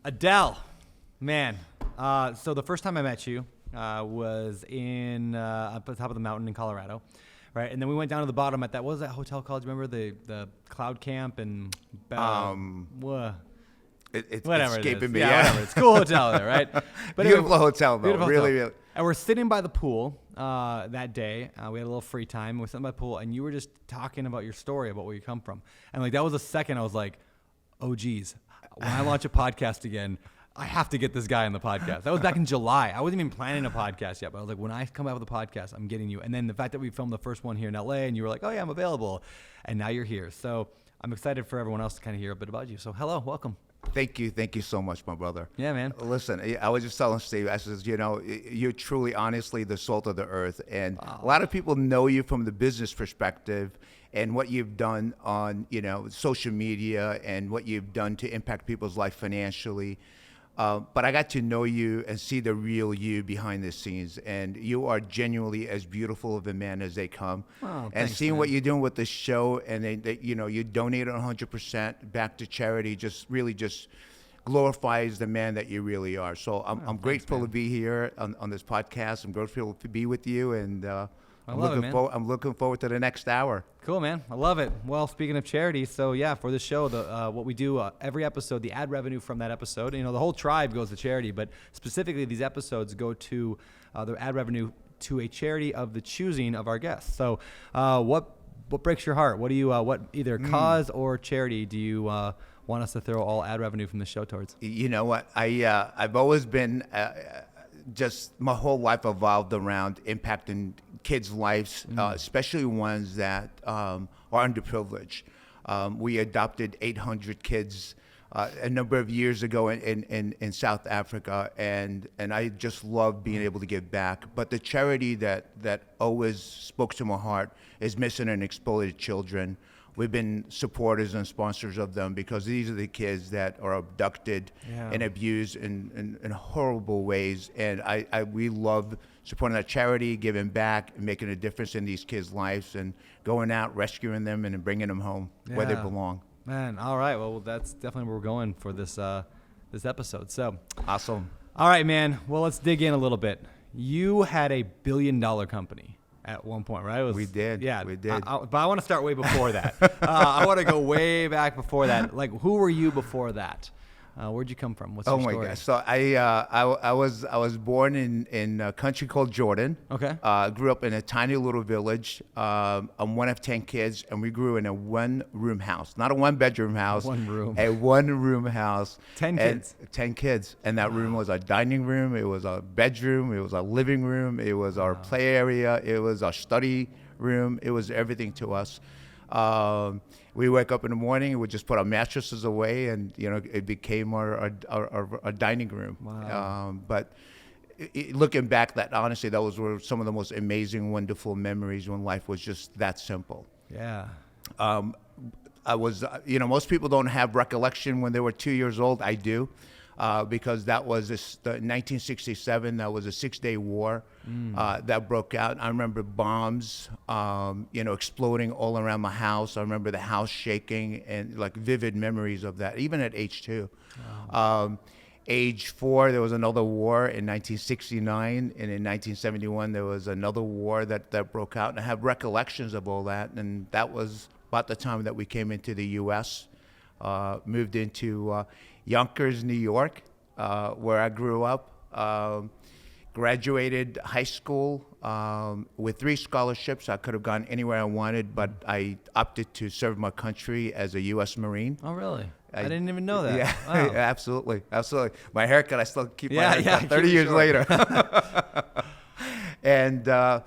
Adel, man. So the first time I met you was in up at the top of the mountain in Colorado, right? And then we went down to the bottom at that. What was that hotel called? Do you remember the Cloud Camp and what? It's Whatever escaping it is. me. Yeah, whatever. It's a cool hotel there, right? But Beautiful hotel, though. beautiful Really, hotel. really. And we're sitting by the pool that day. We had a little free time. We're sitting by the pool, and you were just talking about your story, about where you come from. And like that was the second I was like, oh, geez, when I launch a podcast again, I have to get this guy on the podcast. That was back in July. I wasn't even planning a podcast yet, but I was like, when I come out with a podcast, I'm getting you. And then the fact that we filmed the first one here in LA, and you were like, oh, yeah, I'm available. And now you're here. So I'm excited for everyone else to kind of hear a bit about you. So hello, welcome. Thank you so much, my brother. Yeah, man. Listen, I was just telling Steve, I says, you're truly, honestly, the salt of the earth. And a lot of people know you from the business perspective and what you've done on, social media and what you've done to impact people's life financially. But I got to know you and see the real you behind the scenes, and you are genuinely as beautiful of a man as they come. Oh, and thanks, seeing man. what you're doing with the show, and you donate 100% back to charity, just really just glorifies the man that you really are. So I'm grateful to be here on this podcast. I'm grateful to be with you, and I'm looking forward to the next hour. Cool, man. I love it. Well, speaking of charity, so yeah, for this show, what we do every episode, the ad revenue from that episode, the whole tribe goes to charity, but specifically these episodes go to the ad revenue to a charity of the choosing of our guests. So, what breaks your heart? What do you what either cause or charity do you want us to throw all ad revenue from the show towards? You know what? I've always been just my whole life evolved around impacting kids' lives, especially ones that are underprivileged. We adopted 800 kids a number of years ago in South Africa, and I just love being able to give back. But the charity that always spoke to my heart is missing and exploited children. We've been supporters and sponsors of them because these are the kids that are abducted and abused in horrible ways. And we love supporting that charity, giving back, and making a difference in these kids' lives, and going out, rescuing them, and bringing them home where they belong. Man, all right. Well, that's definitely where we're going for this this episode. So Awesome. all right, man. Well, let's dig in a little bit. You had a $1 billion company at one point, right? We did. Yeah, we did. But I want to start way before that. I want to go way back before that. Like, who were you before that? Where'd you come from? What's your story? Oh my gosh! So I was born in a country called Jordan. Okay. Grew up in a tiny little village. I'm one of 10 kids, and we grew in a one-room house, not a one-bedroom house. One room. A one-room house. 10 kids. 10 kids, and that room was our dining room. It was our bedroom. It was our living room. It was our play area. It was our study room. It was everything to us. We wake up in the morning, we just put our mattresses away, and it became our dining room. Wow. But looking back, honestly, those were some of the most amazing, wonderful memories when life was just that simple. Yeah. I was, most people don't have recollection when they were 2 years old. I do. Because that was the 1967. That was a 6-day war that broke out. I remember bombs, exploding all around my house. I remember the house shaking, and like vivid memories of that, even at age 2. Wow. Age 4, there was another war in 1969, and in 1971 there was another war that broke out. And I have recollections of all that, and that was about the time that we came into the U.S., moved into Yonkers, New York, where I grew up. Graduated high school with 3 scholarships. I could have gone anywhere I wanted, but I opted to serve my country as a U.S. Marine. Oh, really? I didn't even know that. Yeah, Wow. absolutely. My haircut, I still keep my Yeah, haircut yeah, 30 keep it years short. later. And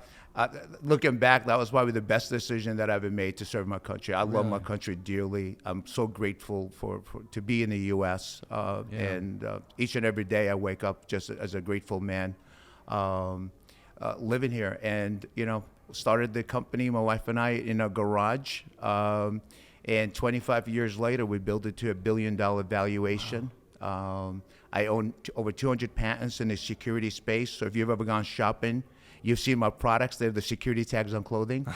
looking back, that was probably the best decision that I've ever made to serve my country. I love my country dearly. I'm so grateful to be in the U.S. And each and every day I wake up just as a grateful man living here. And, started the company, my wife and I, in a garage. And 25 years later, we built it to $1 billion valuation. Wow. I own over 200 patents in the security space. So if you've ever gone shopping, you've seen my products. They have the security tags on clothing.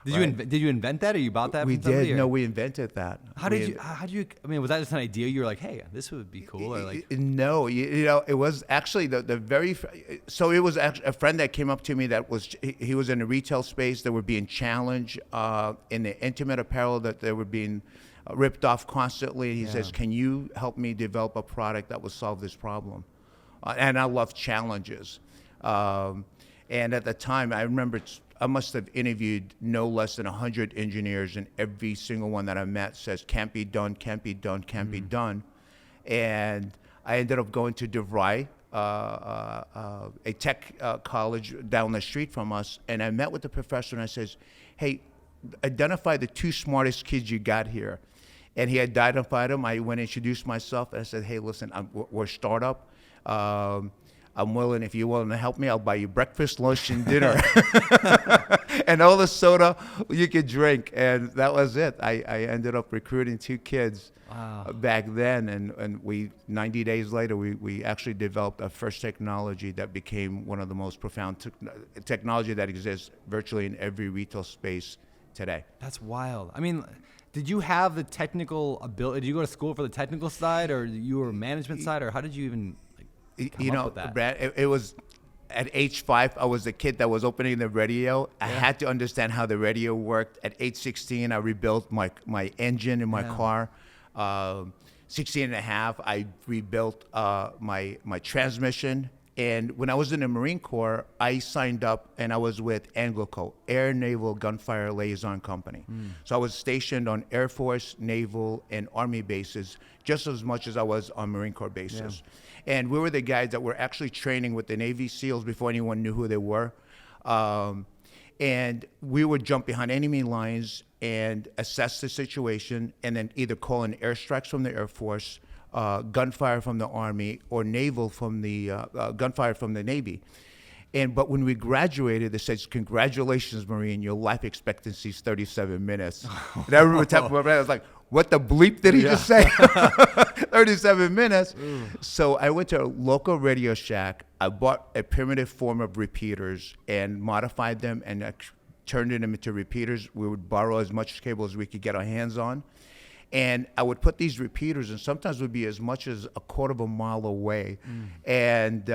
Did you invent that, or you bought that? We from somebody, did. or? No, we invented that. How did you? I mean, was that just an idea? You were like, hey, this would be cool, or like? No, you know, it was actually the very. So it was actually a friend that came up to me that was he was in the retail space. They were being challenged in the intimate apparel, that they were being ripped off constantly. He says, "Can you help me develop a product that will solve this problem?" And I love challenges. And at the time, I remember I must have interviewed no less than 100 engineers, and every single one that I met says, can't be done, can't be done, can't be done. And I ended up going to DeVry, a tech college down the street from us, and I met with the professor, and I says, hey, identify the 2 smartest kids you got here. And he identified them. I went and introduced myself, and I said, hey, listen, we're a startup. I'm willing, if you're willing to help me, I'll buy you breakfast, lunch, and dinner. And all the soda you could drink. And that was it. I ended up recruiting 2 kids back then. And we 90 days later, we actually developed our first technology that became one of the most profound technology that exists virtually in every retail space today. That's wild. I mean, did you have the technical ability? Did you go to school for the technical side, or you were management side, or how did you even... You know, Brad, it was at age 5, I was the kid that was opening the radio. I had to understand how the radio worked. At age 16, I rebuilt my engine in my car. 16 and a half, I rebuilt my transmission. And when I was in the Marine Corps, I signed up and I was with ANGLICO, Air Naval Gunfire Liaison Company. So I was stationed on Air Force, Naval, and Army bases just as much as I was on Marine Corps bases. And we were the guys that were actually training with the Navy SEALs before anyone knew who they were. And we would jump behind enemy lines and assess the situation, and then either call in airstrikes from the Air Force, gunfire from the Army, or naval from the gunfire from the Navy. But when we graduated, they said, congratulations, Marine, your life expectancy is 37 minutes. And I remember tapping my brain, I was like, what the bleep did he just say? 37 minutes. So I went to a local Radio Shack. I bought a primitive form of repeaters and modified them and turned them into repeaters. We would borrow as much cable as we could get our hands on. And I would put these repeaters, and sometimes would be as much as a quarter of a mile away. And,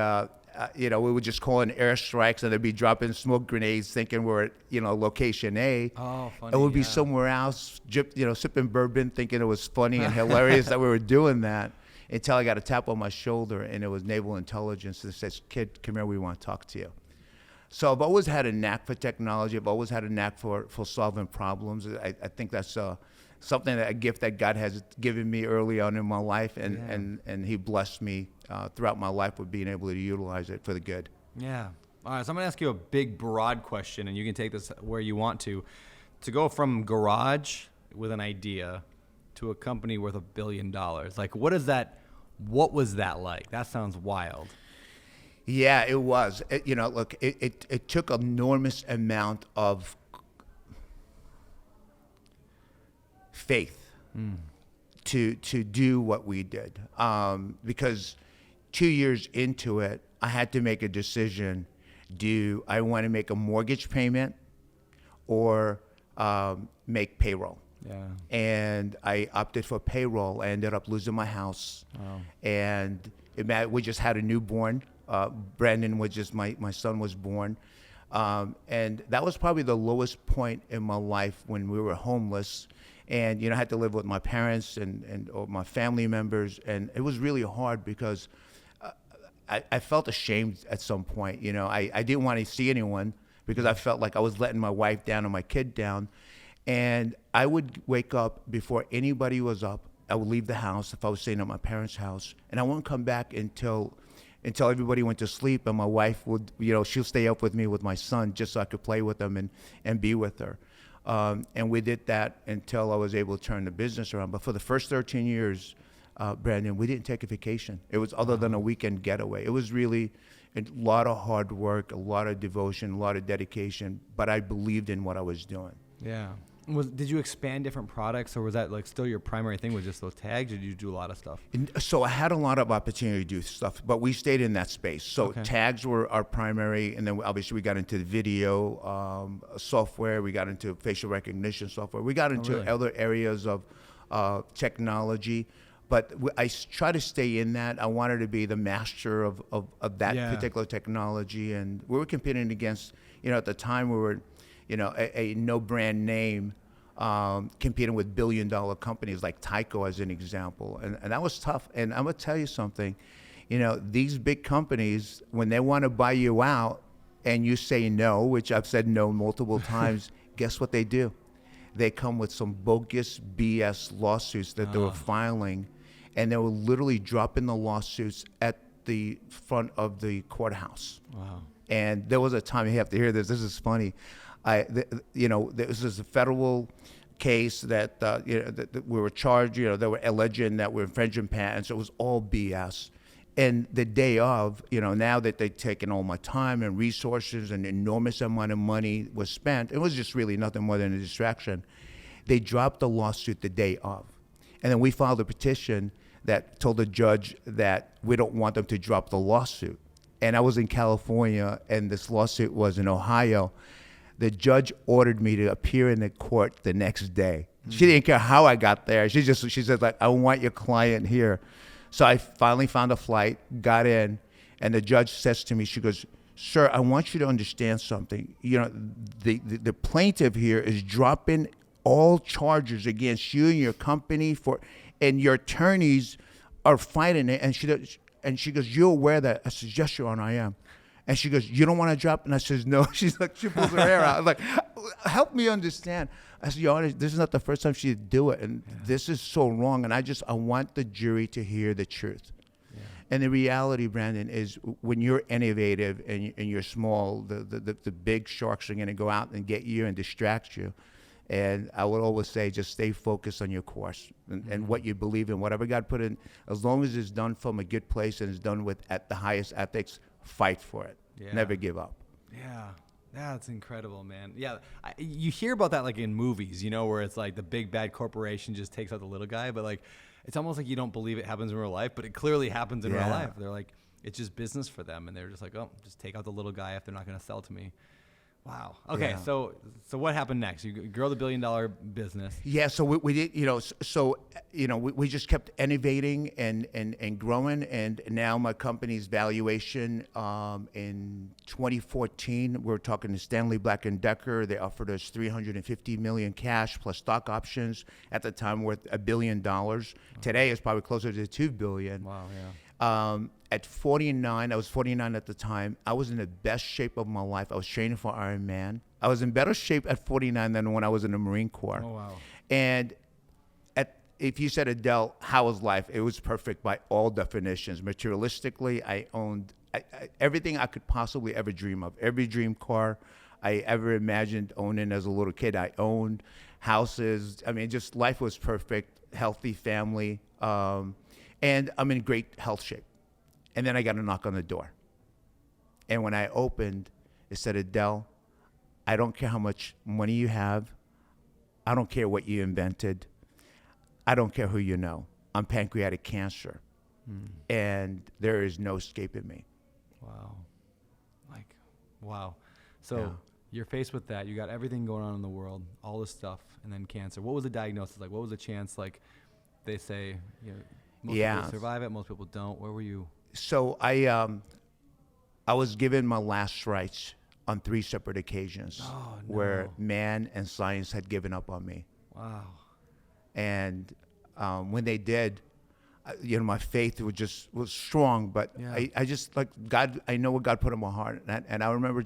you know, we would just call in airstrikes, and they'd be dropping smoke grenades thinking we're at, you know, location A. Oh, funny. And we'd be somewhere else, you know, sipping bourbon, thinking it was funny and hilarious that we were doing that, until I got a tap on my shoulder, and it was Naval Intelligence that says, kid, come here, we want to talk to you. So I've always had a knack for technology. I've always had a knack for solving problems. I think that's something, a gift that God has given me early on in my life, and He blessed me throughout my life with being able to utilize it for the good. Yeah. All right, so I'm going to ask you a big, broad question, and you can take this where you want to. To go from garage with an idea to a company worth $1 billion, like what was that like? That sounds wild. Yeah, it was. You know, look, it took an enormous amount of faith to do what we did, because 2 years into it, I had to make a decision: do I want to make a mortgage payment or make payroll? Yeah. And I opted for payroll. I ended up losing my house. Wow. And we just had a newborn. Brandon was just my son was born. And that was probably the lowest point in my life, when we were homeless. And, you know, I had to live with my parents or my family members. And it was really hard because I felt ashamed at some point. You know, I didn't want to see anyone because I felt like I was letting my wife down and my kid down. And I would wake up before anybody was up. I would leave the house if I was staying at my parents' house, and I wouldn't come back until everybody went to sleep. And my wife would, you know, she'll stay up with me with my son just so I could play with him and be with her. And we did that until I was able to turn the business around. But for the first 13 years, Brandon, we didn't take a vacation. It was other than a weekend getaway. It was really a lot of hard work, a lot of devotion, a lot of dedication. But I believed in what I was doing. Yeah. Did you expand different products, or was that like still your primary thing was just those tags, or did you do a lot of stuff? So I had a lot of opportunity to do stuff, but we stayed in that space. So Okay. tags were our primary, and then obviously we got into the video software. We got into facial recognition software. We got into really? other areas of technology, but try to stay in that. I wanted to be the master of that Yeah. particular technology, and we were competing against, at the time we were, a no brand name. Competing with billion-dollar companies like Tyco as an example. And that was tough. And I'm going to tell you something. These big companies, when they want to buy you out and you say no, which I've said no multiple times, guess what they do? They come with some bogus BS lawsuits that they were filing, and they were literally dropping the lawsuits at the front of the courthouse. Wow. And there was a time, you have to hear this, this is funny. This is a federal case that, that we were charged, they were alleging that we're infringing patents. It was all BS. And the day of, now that they've taken all my time and resources and enormous amount of money was spent, it was just really nothing more than a distraction. They dropped the lawsuit the day of. And then we filed a petition that told the judge that we don't want them to drop the lawsuit. And I was in California, and this lawsuit was in Ohio. The judge ordered me to appear in the court the next day. She didn't care how I got there. She said, like, I want your client here. So I finally found a flight, got in, and the judge says to me, she goes, sir, I want you to understand something. The plaintiff here is dropping all charges against you and your company and your attorneys are fighting it. And she goes, you're aware that? I said, yes, Your Honor, I am. And she goes, you don't want to drop? And I says, no. She's like, she pulls her hair out. I was like, help me understand. I said, Your Honor, this is not the first time she'd do it. And this is so wrong. And I want the jury to hear the truth. Yeah. And the reality, Brandon, is when you're innovative and you're small, the big sharks are going to go out and get you and distract you. And I would always say, just stay focused on your course and what you believe in, whatever God put in, as long as it's done from a good place and it's done at the highest ethics, fight for it. Yeah. Never give up. Yeah. That's incredible, man. Yeah. You hear about that like in movies, where it's like the big bad corporation just takes out the little guy, but like, it's almost like you don't believe it happens in real life, but it clearly happens in real life. They're like, it's just business for them. And they're just like, oh, just take out the little guy if they're not going to sell to me. Wow. Okay. Yeah. So what happened next? You grow the $1 billion business. Yeah. So we did, we just kept innovating and growing. And now my company's valuation, in 2014, we're talking to Stanley Black & Decker. They offered us $350 million cash plus stock options at the time worth $1 billion. Today it's probably closer to $2 billion. Wow. Yeah. At 49, I was 49 at the time, I was in the best shape of my life. I was training for Ironman. I was in better shape at 49 than when I was in the Marine Corps. Oh, wow. And if you said, Adel, how was life? It was perfect by all definitions. Materialistically, I owned everything I could possibly ever dream of. Every dream car I ever imagined owning as a little kid, I owned. Houses. I mean, just life was perfect, healthy family. And I'm in great health shape. And then I got a knock on the door. And when I opened, it said, Adel, I don't care how much money you have. I don't care what you invented. I don't care who you know. I'm pancreatic cancer. And there is no escaping me. Wow. Wow. So you're faced with that. You got everything going on in the world, all this stuff, and then cancer. What was the diagnosis like? What was the chance? Like they say, most people survive it, most people don't. Where were you? So I was given my last rites on 3 separate occasions where man and science had given up on me. Wow. And when they did, my faith was strong, but I just like God. I know what God put in my heart, and I remember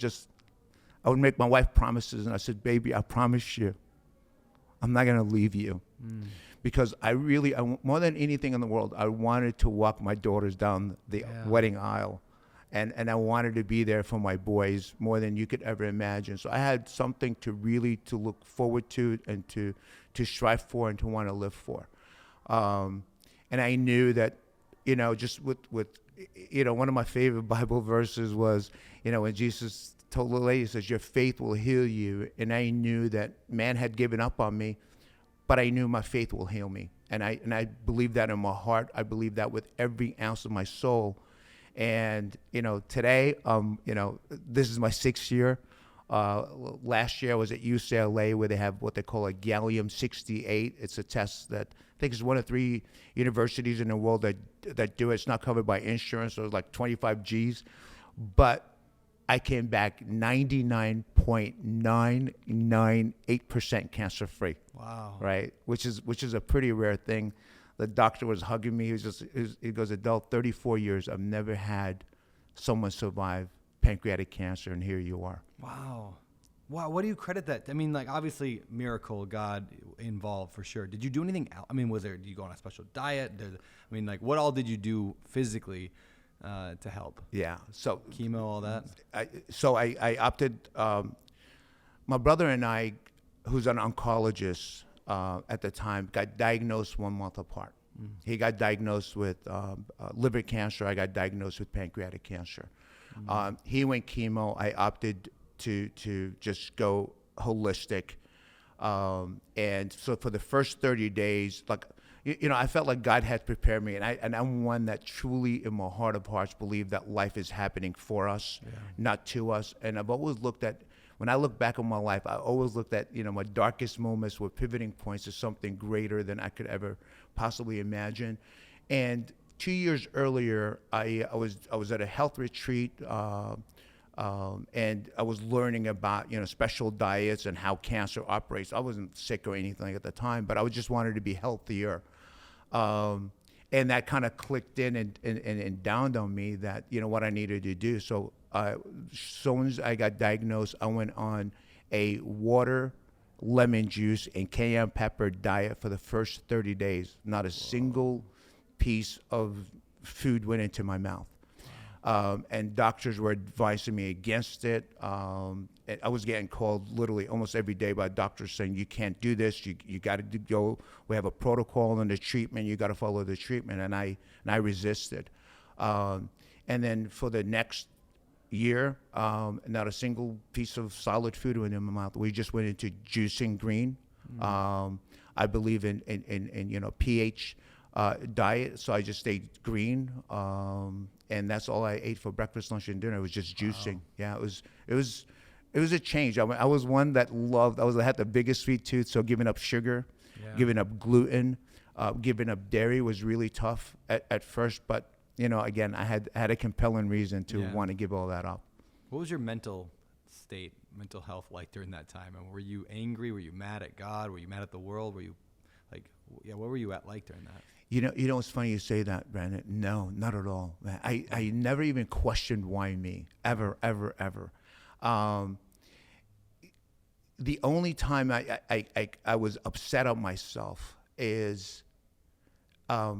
I would make my wife promises, and I said, "Baby, I promise you, I'm not gonna leave you." Because I more than anything in the world, I wanted to walk my daughters down the wedding aisle. And I wanted to be there for my boys more than you could ever imagine. So I had something to look forward to and to strive for and to want to live for. And I knew that, just with one of my favorite Bible verses was, when Jesus told the lady, says, your faith will heal you. And I knew that man had given up on me, but I knew my faith will heal me. And I believe that in my heart. I believe that with every ounce of my soul. And, today, this is my 6th year. Last year I was at UCLA, where they have what they call a gallium-68. It's a test that I think is one of 3 universities in the world that do it. It's not covered by insurance, so it's like 25 G's. But I came back 99.998% cancer-free. Wow. Right? Which is a pretty rare thing. The doctor was hugging me. He goes, Adel, 34 years, I've never had someone survive pancreatic cancer, and here you are. Wow. Wow. What do you credit that? I mean, like, obviously miracle, God involved for sure. Did you do anything else? I mean, did you go on a special diet? What all did you do physically to help? Yeah. So chemo, all that? I opted, my brother and I, who's an oncologist at the time, got diagnosed 1 month apart. He got diagnosed with liver cancer. I got diagnosed with pancreatic cancer. He went chemo. I opted to just go holistic. And so for the first 30 days, like, I felt like God had prepared me. And I'm one that truly, in my heart of hearts, believe that life is happening for us, not to us. And I've always looked at, when I look back on my life, I always looked at, my darkest moments were pivoting points to something greater than I could ever possibly imagine. And 2 years earlier, I was at a health retreat, and I was learning about special diets and how cancer operates. I wasn't sick or anything at the time, but I just wanted to be healthier, and that kind of clicked in and dawned on me that what I needed to do. So soon as I got diagnosed, I went on a water, lemon juice, and cayenne pepper diet for the first 30 days. Not a single piece of food went into my mouth. And doctors were advising me against it. I was getting called literally almost every day by doctors saying, you can't do this, you got to go, we have a protocol on the treatment, you got to follow the treatment. And I resisted. And then for the next year, not a single piece of solid food went in my mouth. We just went into juicing green. I believe in pH diet, so I just stayed green, and that's all I ate for breakfast, lunch, and dinner. It was just juicing. Wow. Yeah, it was a change. I was one that loved. I had the biggest sweet tooth, so giving up sugar, giving up gluten, giving up dairy was really tough at first. But again, I had a compelling reason to want to give all that up. What was your mental state, mental health like during that time? And were you angry? Were you mad at God? Were you mad at the world? Were you what were you like during that? It's funny you say that, Brandon. No, not at all. I never even questioned why me, ever. The only time I was upset at myself is I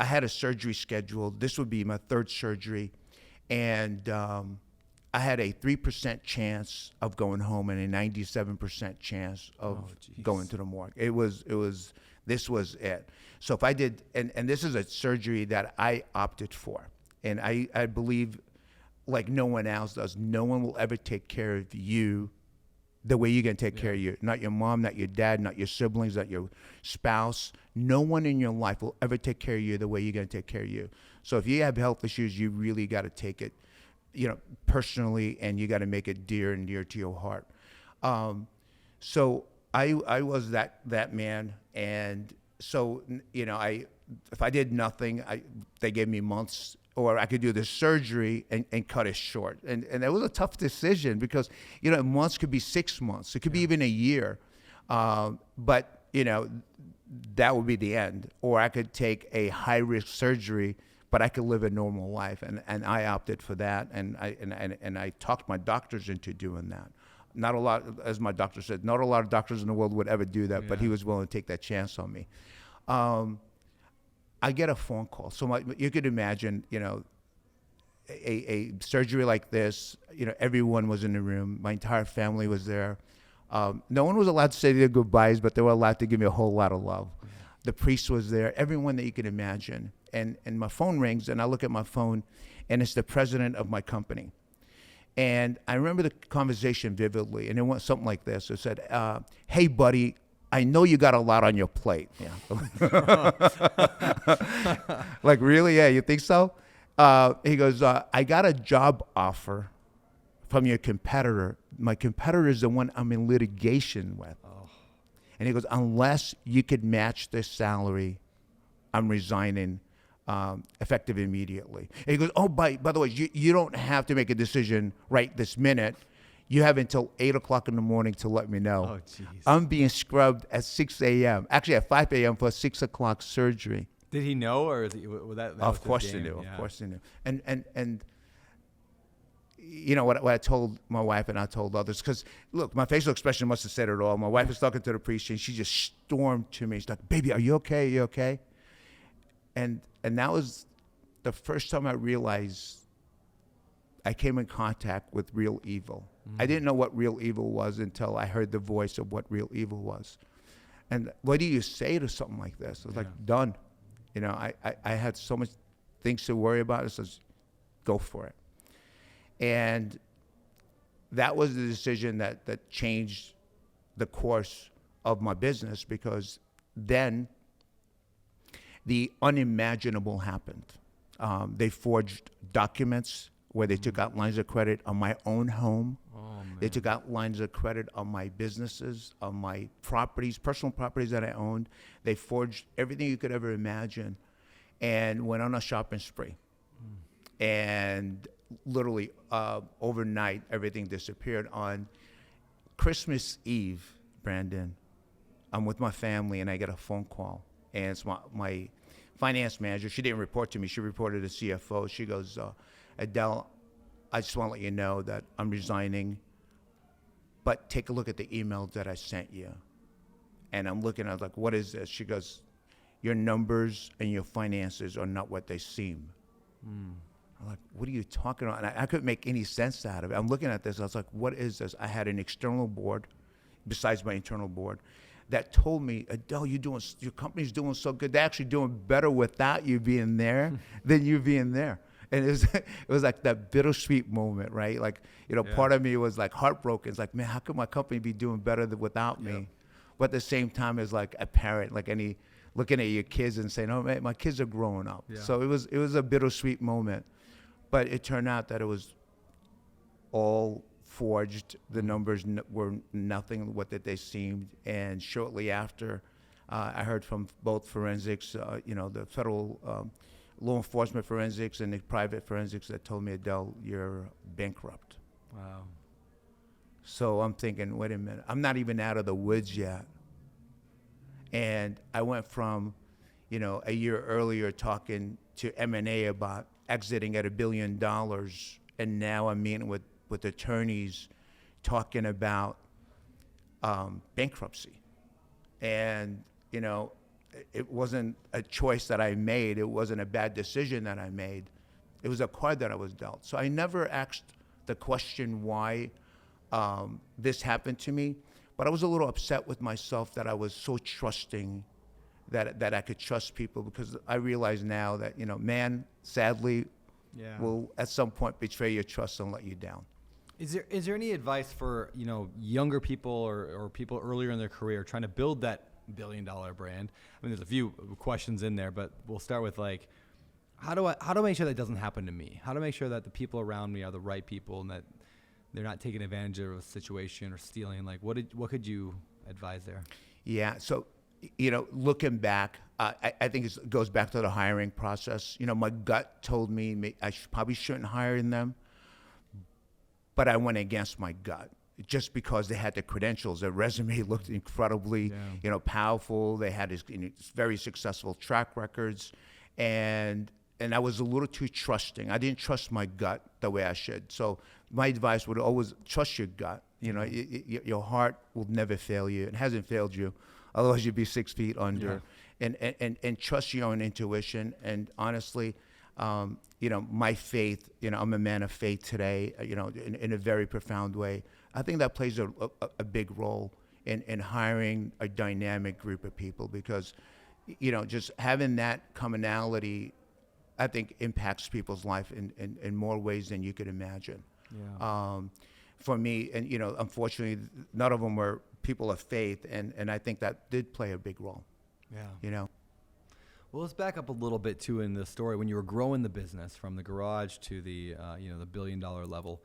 had a surgery scheduled. This would be my 3rd surgery, and I had a 3% chance of going home and a 97% chance of going to the morgue. This was it. So if I did, and this is a surgery that I opted for, and I believe, like no one else does, no one will ever take care of you the way you're going to take care of you. Not your mom, not your dad, not your siblings, not your spouse. No one in your life will ever take care of you the way you're going to take care of you. So if you have health issues, you really got to take it, personally, and you got to make it dear and dear to your heart. So I was that man, and so if I did nothing, they gave me months, or I could do the surgery and cut it short, and that was a tough decision because months could be 6 months, it could be even a year, but that would be the end, or I could take a high risk surgery, but I could live a normal life, and I opted for that, and I talked my doctors into doing that. Not a lot, as my doctor said, not a lot of doctors in the world would ever do that, but he was willing to take that chance on me. I get a phone call. So you could imagine, a surgery like this, everyone was in the room. My entire family was there. No one was allowed to say their goodbyes, but they were allowed to give me a whole lot of love. The priest was there, everyone that you could imagine. And my phone rings, and I look at my phone, and it's the president of my company. And I remember the conversation vividly, and it went something like this. It said, "Hey, buddy, I know you got a lot on your plate." Yeah. Like, really? Yeah, you think so? He goes, "I got a job offer from your competitor. My competitor is the one I'm in litigation with." Oh. And he goes, "Unless you could match this salary, I'm resigning effective immediately." And he goes, "Oh, by the way, you don't have to make a decision right this minute. You have until 8 o'clock in the morning to let me know." Oh, jeez. I'm being scrubbed at 6 a.m. Actually, at 5 a.m. for a 6 o'clock surgery. Did he know, or is that Of was his course he game? knew. Yeah. Of course he knew. And you know what I told my wife and I told others, because look, my facial expression must have said it all. My wife was talking to the priest and she just stormed to me. She's like, "Baby, are you okay? Are you okay?" And that was the first time I realized I came in contact with real evil. I didn't know what real evil was until I heard the voice of what real evil was. And what do you say to something like this? It was like, done. You know, I had so much things to worry about. It says, go for it. And that was the decision that changed the course of my business, because then the unimaginable happened. They forged documents where they took out lines of credit on my own home. Oh, man. They took out lines of credit on my businesses, on my properties, personal properties that I owned. They forged everything you could ever imagine and went on a shopping spree. And literally overnight, everything disappeared. On Christmas Eve, Brandon, I'm with my family and I get a phone call. And it's my finance manager. She didn't report to me. She reported to CFO. She goes, "Adel, I just want to let you know that I'm resigning, but take a look at the emails that I sent you." And I'm looking, I was like, "What is this?" She goes, "Your numbers and your finances are not what they seem." I'm like, "What are you talking about?" And I couldn't make any sense out of it. I'm looking at this. I was like, "What is this?" I had an external board, besides my internal board, that told me, "Adel, your company's doing so good. They're actually doing better without you being there than you being there." And it was like that bittersweet moment, right? Like, part of me was like heartbroken. It's like, man, how could my company be doing better without me? But at the same time, as like a parent, like looking at your kids and saying, "Oh man, my kids are growing up." Yeah. So it was a bittersweet moment. But it turned out that it was all forged. The numbers were nothing what that they seemed. And shortly after, I heard from both forensics, the federal law enforcement forensics and the private forensics, that told me, "Adel, you're bankrupt." Wow. So I'm thinking, wait a minute, I'm not even out of the woods yet. And I went from, a year earlier talking to M&A about exiting at $1 billion, and now I'm meeting with attorneys talking about bankruptcy. And, it wasn't a choice that I made. It wasn't a bad decision that I made. It was a card that I was dealt. So I never asked the question why this happened to me, but I was a little upset with myself that I was so trusting, that I could trust people, because I realize now that, man, sadly, will at some point betray your trust and let you down. Is there any advice for younger people or people earlier in their career trying to build that $1 billion brand? I mean, there's a few questions in there, but we'll start with like, how do I make sure that doesn't happen to me? How to make sure that the people around me are the right people and that they're not taking advantage of a situation or stealing? Like, what could you advise there? Yeah. So, looking back, I think it goes back to the hiring process. My gut told me I probably shouldn't hire them, but I went against my gut just because they had the credentials. Their resume looked incredibly, powerful. They had this very successful track records, and I was a little too trusting. I didn't trust my gut the way I should. So my advice would always trust your gut. Your heart will never fail you. It hasn't failed you. Otherwise, you'd be 6 feet under. Yeah. And trust your own intuition. And honestly, my faith, I'm a man of faith today, in a very profound way. I think that plays a big role in hiring a dynamic group of people, because, just having that commonality, I think, impacts people's life in more ways than you could imagine. Yeah. For me. And, unfortunately, none of them were people of faith. And I think that did play a big role, Yeah. Well, let's back up a little bit too in the story. When you were growing the business from the garage to the the $1 billion level,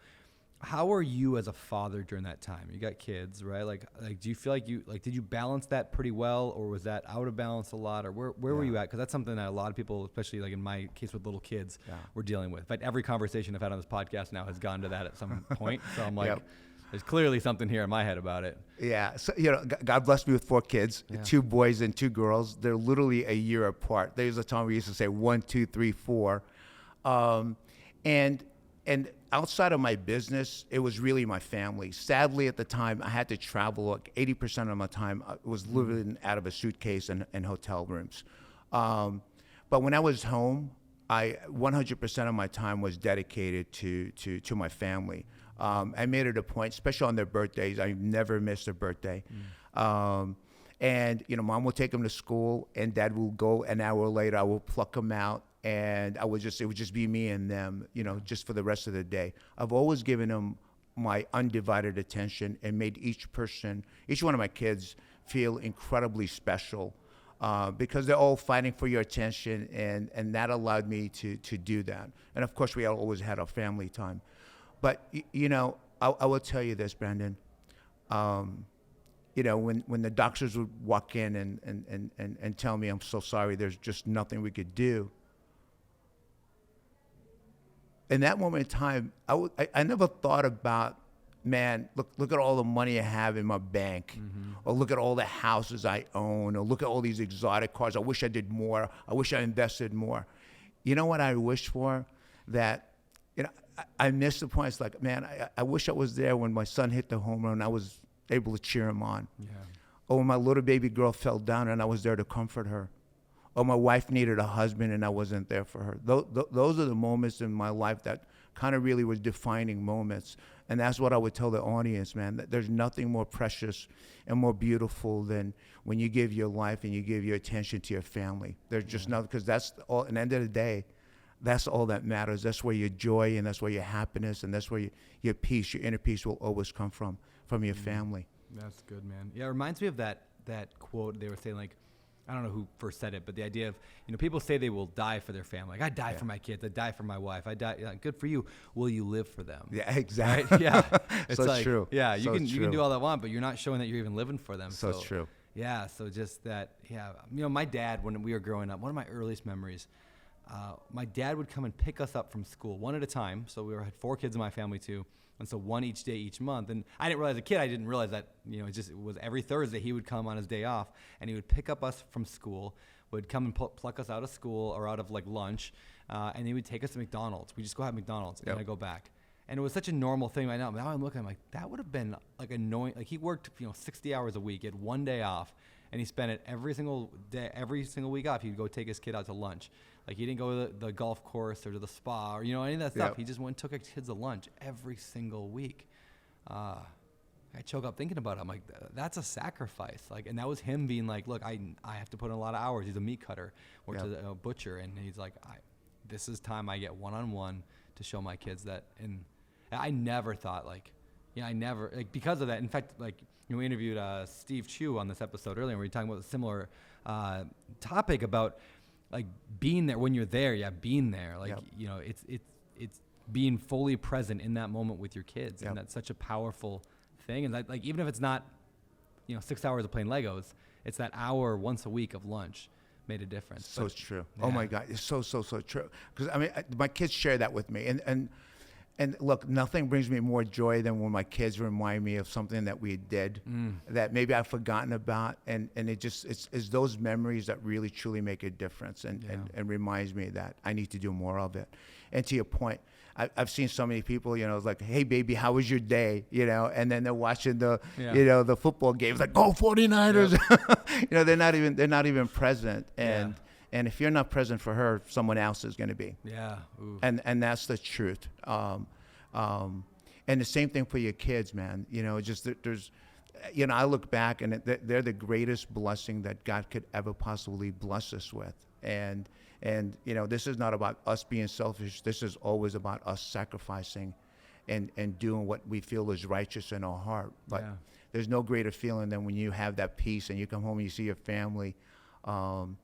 how were you as a father during that time? You got kids, right? Like do you feel like did you balance that pretty well, or was that out of balance a lot, or where were you at? Because that's something that a lot of people, especially like in my case with little kids, were dealing with. In fact, every conversation I've had on this podcast now has gone to that at some point. So I'm like, there's clearly something here in my head about it. Yeah. So, God blessed me with 4 kids, 2 boys and 2 girls. They're literally a year apart. There's a time we used to say 1, 2, 3, 4. And outside of my business, it was really my family. Sadly, at the time, I had to travel. Like 80% of my time I was living out of a suitcase and hotel rooms. But when I was home, 100% of my time was dedicated to my family. I made it a point, especially on their birthdays. I never missed a birthday. And Mom will take them to school, and Dad will go an hour later. I will pluck them out, and it would just be me and them, just for the rest of the day. I've always given them my undivided attention and made each one of my kids feel incredibly special, because they're all fighting for your attention, and that allowed me to do that. And of course, we always had our family time. But, I will tell you this, Brandon. When the doctors would walk in and tell me, I'm so sorry, there's just nothing we could do. In that moment in time, I never thought about, man, look at all the money I have in my bank, or look at all the houses I own, or look at all these exotic cars. I wish I did more. I wish I invested more. You know what I wish for? That, I missed the point. It's like, man, I wish I was there when my son hit the home run. I was able to cheer him on. Yeah. Or when my little baby girl fell down and I was there to comfort her. Or my wife needed a husband and I wasn't there for her. Those are the moments in my life that kind of really were defining moments. And that's what I would tell the audience, man, that there's nothing more precious and more beautiful than when you give your life and you give your attention to your family. There's just nothing, because that's all, at the end of the day, that's all that matters. That's where your joy and that's where your happiness and that's where your peace, your inner peace will always come from your family. That's good, man. Yeah, it reminds me of that quote they were saying, like, I don't know who first said it, but the idea of, people say they will die for their family. Like, I die for my kids. I die for my wife. I die. Yeah, good for you. Will you live for them? Yeah, exactly. Right? Yeah. It's so like, true. Yeah, you so can do all that want, but you're not showing that you're even living for them. So true. Yeah, so just that, my dad, when we were growing up, one of my earliest memories, my dad would come and pick us up from school one at a time. So we had 4 kids in my family too. And so one each day, each month. And I didn't realize, as a kid, I didn't realize that, it was every Thursday he would come on his day off and he would pick up us from school, would come and pluck us out of school or out of like lunch. And he would take us to McDonald's. We just go have McDonald's and I go back. And it was such a normal thing right now. Now I'm looking, I'm like, that would have been like annoying. Like he worked, 60 hours a week, he had one day off. And he spent it every single day, every single week off. He'd go take his kid out to lunch. Like he didn't go to the golf course or to the spa or any of that stuff. He just went and took his kids to lunch every single week. I choke up thinking about it. I'm like, that's a sacrifice. Like, and that was him being like, look, I have to put in a lot of hours. He's a meat cutter, works as a butcher, and he's like, this is time I get one-on-one to show my kids that. And I never thought because of that. In fact, we interviewed Steve Chu on this episode earlier, and we were talking about a similar topic about like being there when you're there. Yeah, being there. Like it's being fully present in that moment with your kids, and that's such a powerful thing. And like even if it's not 6 hours of playing Legos, it's that hour once a week of lunch made a difference. So it's true. Yeah. Oh my God, it's so true. Because my kids share that with me, and look, nothing brings me more joy than when my kids remind me of something that we did that maybe I've forgotten about, and it's those memories that really truly make a difference and reminds me that I need to do more of it. And to your point, I've seen so many people, it's like, hey baby, how was your day? And then they're watching the the football games, like, go 49ers. Yep. they're not even present, and if you're not present for her, someone else is going to be. Yeah. Ooh. And that's the truth. And the same thing for your kids, man. There's, I look back and they're the greatest blessing that God could ever possibly bless us with. And this is not about us being selfish. This is always about us sacrificing and doing what we feel is righteous in our heart. But Yeah. there's no greater feeling than when you have that peace and you come home and you see your family, run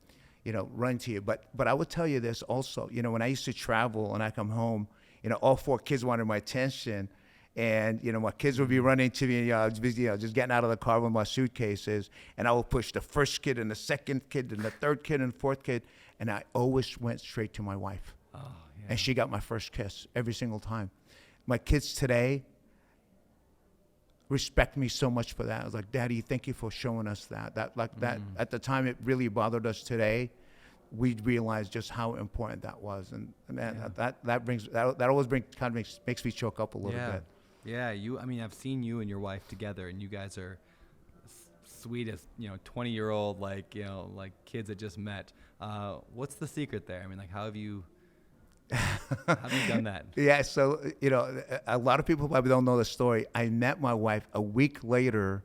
to you. But I would tell you this also, when I used to travel and I come home, all 4 kids wanted my attention. And, my kids would be running to me, just getting out of the car with my suitcases. And I would push the first kid and the second kid and the third kid and the fourth kid. And I always went straight to my wife. Oh, yeah. And she got my first kiss every single time. My kids today respect me so much for that. I was like, Daddy, thank you for showing us that. That at the time, it really bothered us. Today, we realized just how important that was. And man, that always makes me choke up a little bit. Yeah, I've seen you and your wife together, and you guys are sweet as 20-year-old like kids that just met. What's the secret there? How have you done that? Yeah, so a lot of people probably don't know the story. I met my wife a week later.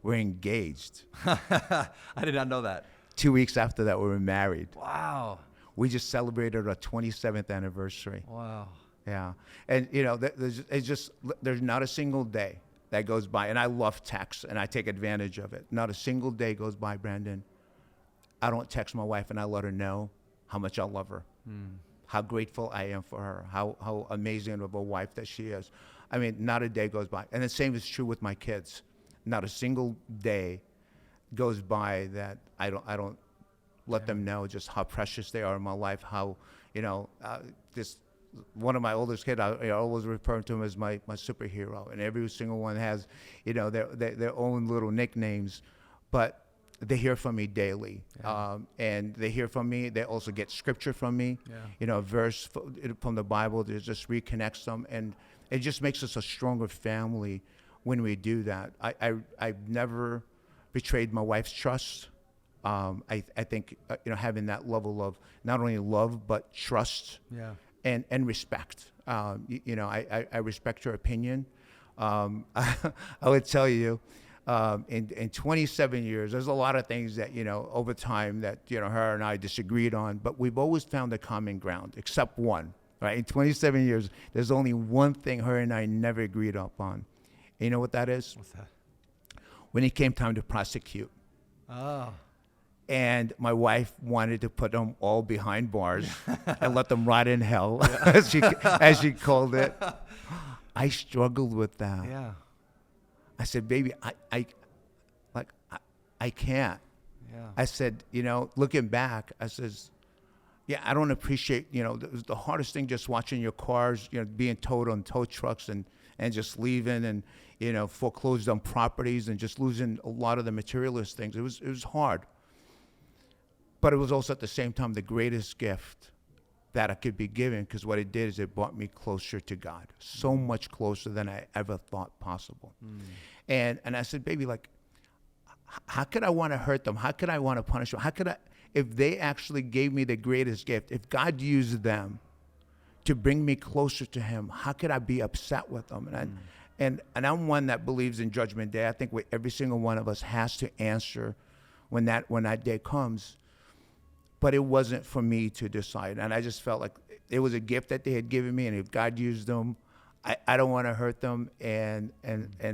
We're engaged. I did not know that. 2 weeks after that, we were married. Wow. We just celebrated our 27th anniversary. Wow. Yeah, and there's not a single day that goes by, and I love text, and I take advantage of it. Not a single day goes by, Brandon, I don't text my wife and I let her know how much I love her, how grateful I am for her, how amazing of a wife that she is. Not a day goes by, and the same is true with my kids. Not a single day goes by that I don't let them know just how precious they are in my life. How this. One of my oldest kids, I always refer to him as my superhero, and every single one has, their own little nicknames, but they hear from me daily, and they hear from me. They also get scripture from me, a verse from the Bible that just reconnects them, and it just makes us a stronger family when we do that. I've never betrayed my wife's trust. I think having that level of not only love but trust. Yeah. And respect. I respect her opinion. I would tell you, in 27 years, there's a lot of things that, over time that, her and I disagreed on, but we've always found a common ground, except one, right? In 27 years, there's only one thing her and I never agreed upon. And you know what that is? What's that? When it came time to prosecute. Oh. And my wife wanted to put them all behind bars and let them rot in hell, as she called it. I struggled with that. Yeah. I said, baby, I can't. Yeah. I said, looking back, I says, yeah, I don't appreciate, the hardest thing just watching your cars, being towed on tow trucks and just leaving and, foreclosed on properties and just losing a lot of the materialist things. It was hard. But it was also at the same time the greatest gift that I could be given, because what it did is it brought me closer to God, so much closer than I ever thought possible. And I said, baby, how could I want to hurt them? How could I want to punish them? How could I, if they actually gave me the greatest gift, if God used them to bring me closer to Him, how could I be upset with them? And I'm one that believes in Judgment Day. I think every single one of us has to answer when that day comes. But it wasn't for me to decide. And I just felt like it was a gift that they had given me. And if God used them, I don't want to hurt them. And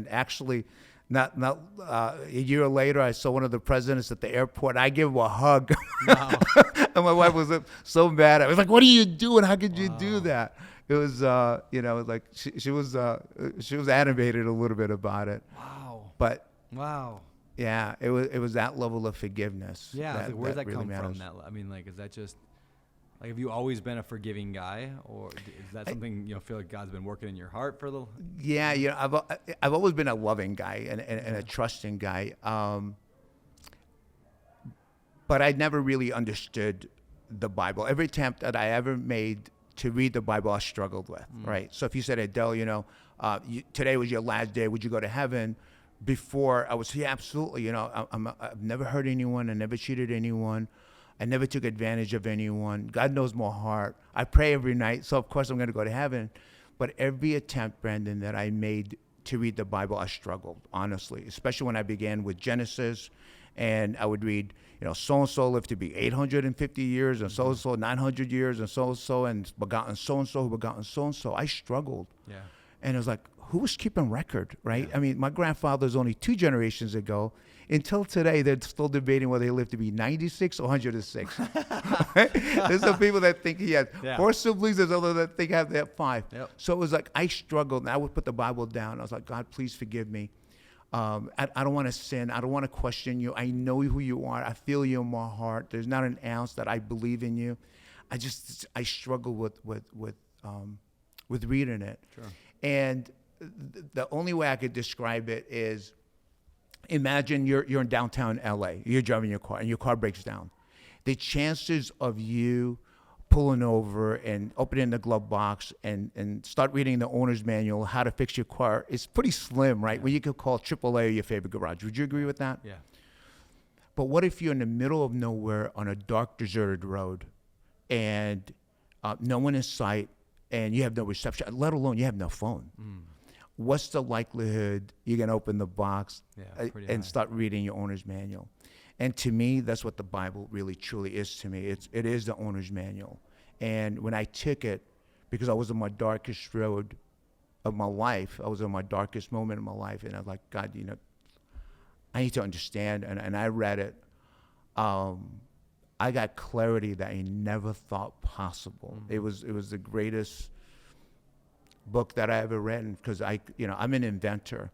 actually, not a year later, I saw one of the presidents at the airport. I gave him a hug. Wow. And my wife was so mad. I was like, what are you doing? How could you do that? It was, like she was animated a little bit about it. Wow. But. Wow. Yeah, it was that level of forgiveness. Yeah, where does that really come matters. from? Is that just have you always been a forgiving guy, or is that something feel like God's been working in your heart for a little? Yeah, I've always been a loving guy and a trusting guy, but I never really understood the Bible. Every attempt that I ever made to read the Bible, I struggled with. Right. So if you said, Adel, today was your last day, would you go to heaven? Before I was, yeah, absolutely. I've never hurt anyone. I never cheated anyone. I never took advantage of anyone. God knows my heart. I pray every night, so of course I'm going to go to heaven. But every attempt, Brandon, that I made to read the Bible, I struggled, honestly, especially when I began with Genesis. And I would read, so-and-so lived to be 850 years, and so-and-so 900 years, and so-and-so, and begotten so-and-so who begotten so-and-so. I struggled. Yeah. And it was like, who was keeping record, right? I mean, my grandfather's only 2 generations ago. Until today, they're still debating whether he lived to be 96 or 106. Right? There's some people that think he had 4 siblings. There's others that think they have 5. Yep. So it was like I struggled, and I would put the Bible down. I was like, God, please forgive me. I don't want to sin. I don't want to question you. I know who you are. I feel you in my heart. There's not an ounce that I believe in you. I struggle with reading it. Sure. And the only way I could describe it is, imagine you're in downtown LA. You're driving your car and your car breaks down. The chances of you pulling over and opening the glove box and start reading the owner's manual, how to fix your car, is pretty slim, right? Well, you could call AAA or your favorite garage. Would you agree with that? Yeah. But what if you're in the middle of nowhere on a dark, deserted road and no one in sight and you have no reception, let alone you have no phone? What's the likelihood you're going to open the box and start reading your owner's manual? And to me, that's what the Bible really, truly is to me. It is the owner's manual. And when I took it, because I was in my darkest road of my life, I was in my darkest moment of my life, and I was like, God, I need to understand. And I read it. I got clarity that I never thought possible. It was the greatest book that I ever read, because I'm an inventor,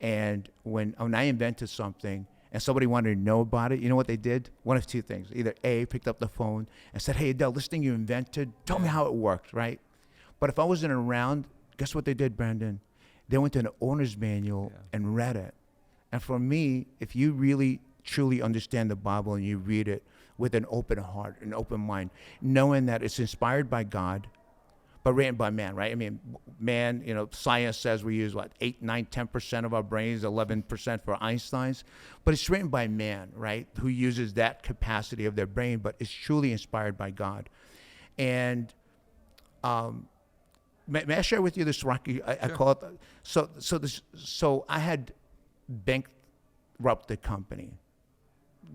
and when I invented something and somebody wanted to know about it, you know what they did? One of 2 things: either A, picked up the phone and said, "Hey, Adel, this thing you invented, tell me how it worked," right? But if I wasn't around, guess what they did, Brandon? They went to an owner's manual and read it. And for me, if you really truly understand the Bible and you read it with an open heart, an open mind, knowing that it's inspired by God, but written by man, right? I mean, man, science says we use 8, 9, 10% of our brains, 11% for Einstein's, but it's written by man, right? Who uses that capacity of their brain, but it's truly inspired by God. And may I share with you this, Rocky? I call it. So I had bankrupted the company.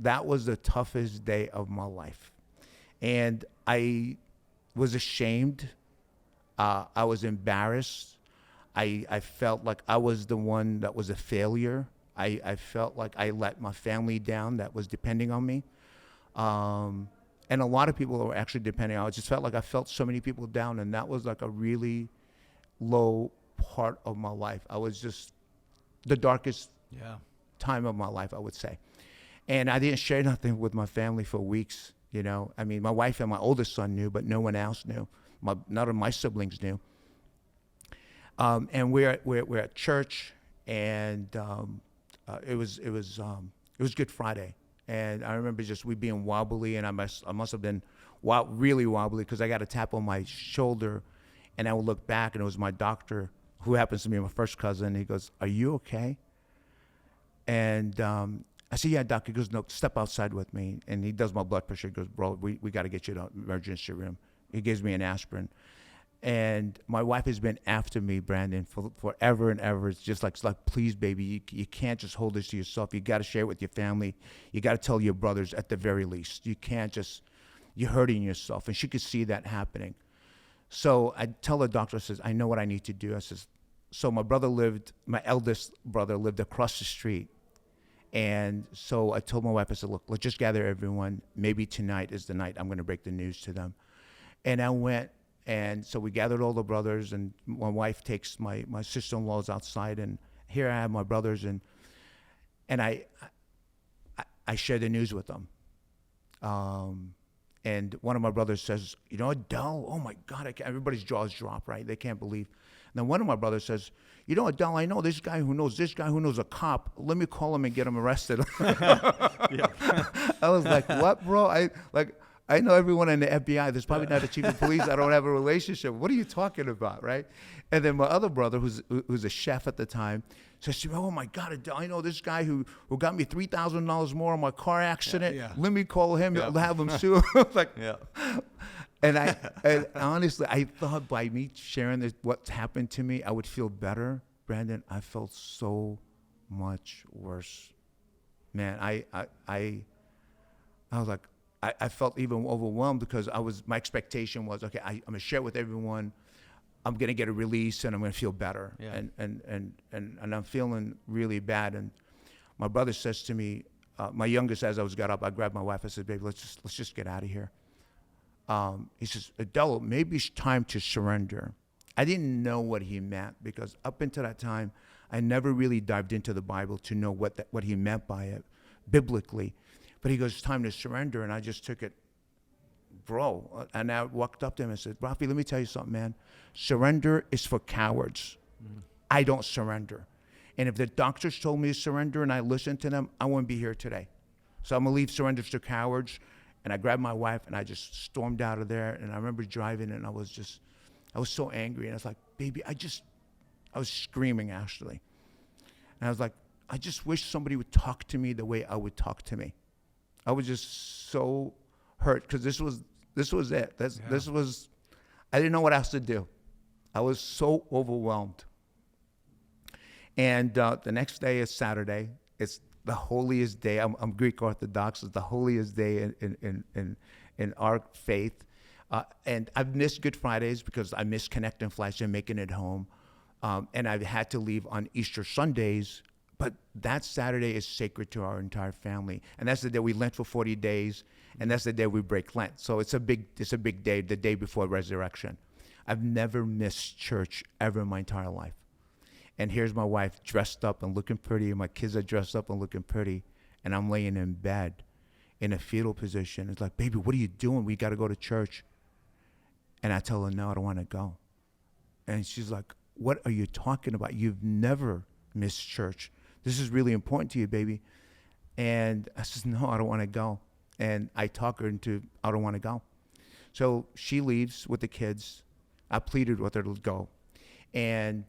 That was the toughest day of my life, and I was ashamed. I was embarrassed. I felt like I was the one that was a failure. I felt like I let my family down that was depending on me. And a lot of people were actually depending on me. I just felt like I felt so many people down, and that was like a really low part of my life. I was just the darkest time of my life, I would say. And I didn't share nothing with my family for weeks, I mean, my wife and my oldest son knew, but no one else knew. None of my siblings knew. And we're at church, and it was Good Friday, and I remember just we being wobbly, and I must have been really wobbly, because I got a tap on my shoulder, and I would look back, and it was my doctor, who happens to be my first cousin. He goes, "Are you okay?" And I said, "Yeah, doc." He goes, "No, step outside with me." And he does my blood pressure. He goes, "Bro, we got to get you to the emergency room." He gives me an aspirin. And my wife has been after me, Brandon, for forever and ever. It's just like, please, baby, you can't just hold this to yourself. You got to share it with your family. You got to tell your brothers at the very least. You can't just, you're hurting yourself. And she could see that happening. So I tell the doctor, I says, "I know what I need to do." I says, so my eldest brother lived across the street. And so I told my wife, I said, "Look, let's just gather everyone. Maybe tonight is the night I'm going to break the news to them." And I went, and so we gathered all the brothers, and my wife takes my sister-in-laws outside, and here I have my brothers, and I share the news with them. And one of my brothers says, "Adel, oh my God," everybody's jaws drop, right? They can't believe. And then one of my brothers says, "Adel, I know this guy who knows a cop. Let me call him and get him arrested." I was like, "What, bro?" I know everyone in the FBI. There's probably not a chief of police. I don't have a relationship. What are you talking about, right? And then my other brother, who's a chef at the time, says to me, "Oh my God, Adel, I know this guy who got me $3,000 more on my car accident. Let me call him. I'll have him sue." And honestly, I thought by me sharing what's happened to me, I would feel better. Brandon, I felt so much worse. Man, I was like, I felt even overwhelmed, because my expectation was, okay, I'm gonna share it with everyone. I'm going to get a release and I'm going to feel better. Yeah. And I'm feeling really bad. And my brother says to me, my youngest, as I got up, I grabbed my wife. I said, baby, let's just get out of here. He says, Adel, maybe it's time to surrender. I didn't know what he meant because up until that time, I never really dived into the Bible to know what he meant by it biblically. But he goes, it's time to surrender. And I just took it, bro. And I walked up to him and said, Rafi, let me tell you something, man. Surrender is for cowards. Mm-hmm. I don't surrender. And if the doctors told me to surrender and I listened to them, I wouldn't be here today. So I'm going to leave surrender to cowards. And I grabbed my wife and I just stormed out of there. And I remember driving and I was so angry. And I was like, baby, I was screaming, actually. And I was like, I just wish somebody would talk to me the way I would talk to me. I was just so hurt because this was it. This was, I didn't know what else to do. I was so overwhelmed. And the next day is Saturday. It's the holiest day. I'm Greek Orthodox. It's the holiest day in our faith. And I've missed Good Fridays because I miss connecting flights and making it home. And I've had to leave on Easter Sundays. But that Saturday is sacred to our entire family. And that's the day we Lent for 40 days. And that's the day we break Lent. So it's a big day, the day before resurrection. I've never missed church ever in my entire life. And here's my wife dressed up and looking pretty, and my kids are dressed up and looking pretty, and I'm laying in bed in a fetal position. It's like, baby, what are you doing? We got to go to church. And I tell her, no, I don't want to go. And she's like, what are you talking about? You've never missed church. This is really important to you, baby. And I says, no, I don't want to go. And I talk her into, I don't want to go. So she leaves with the kids. I pleaded with her to go. And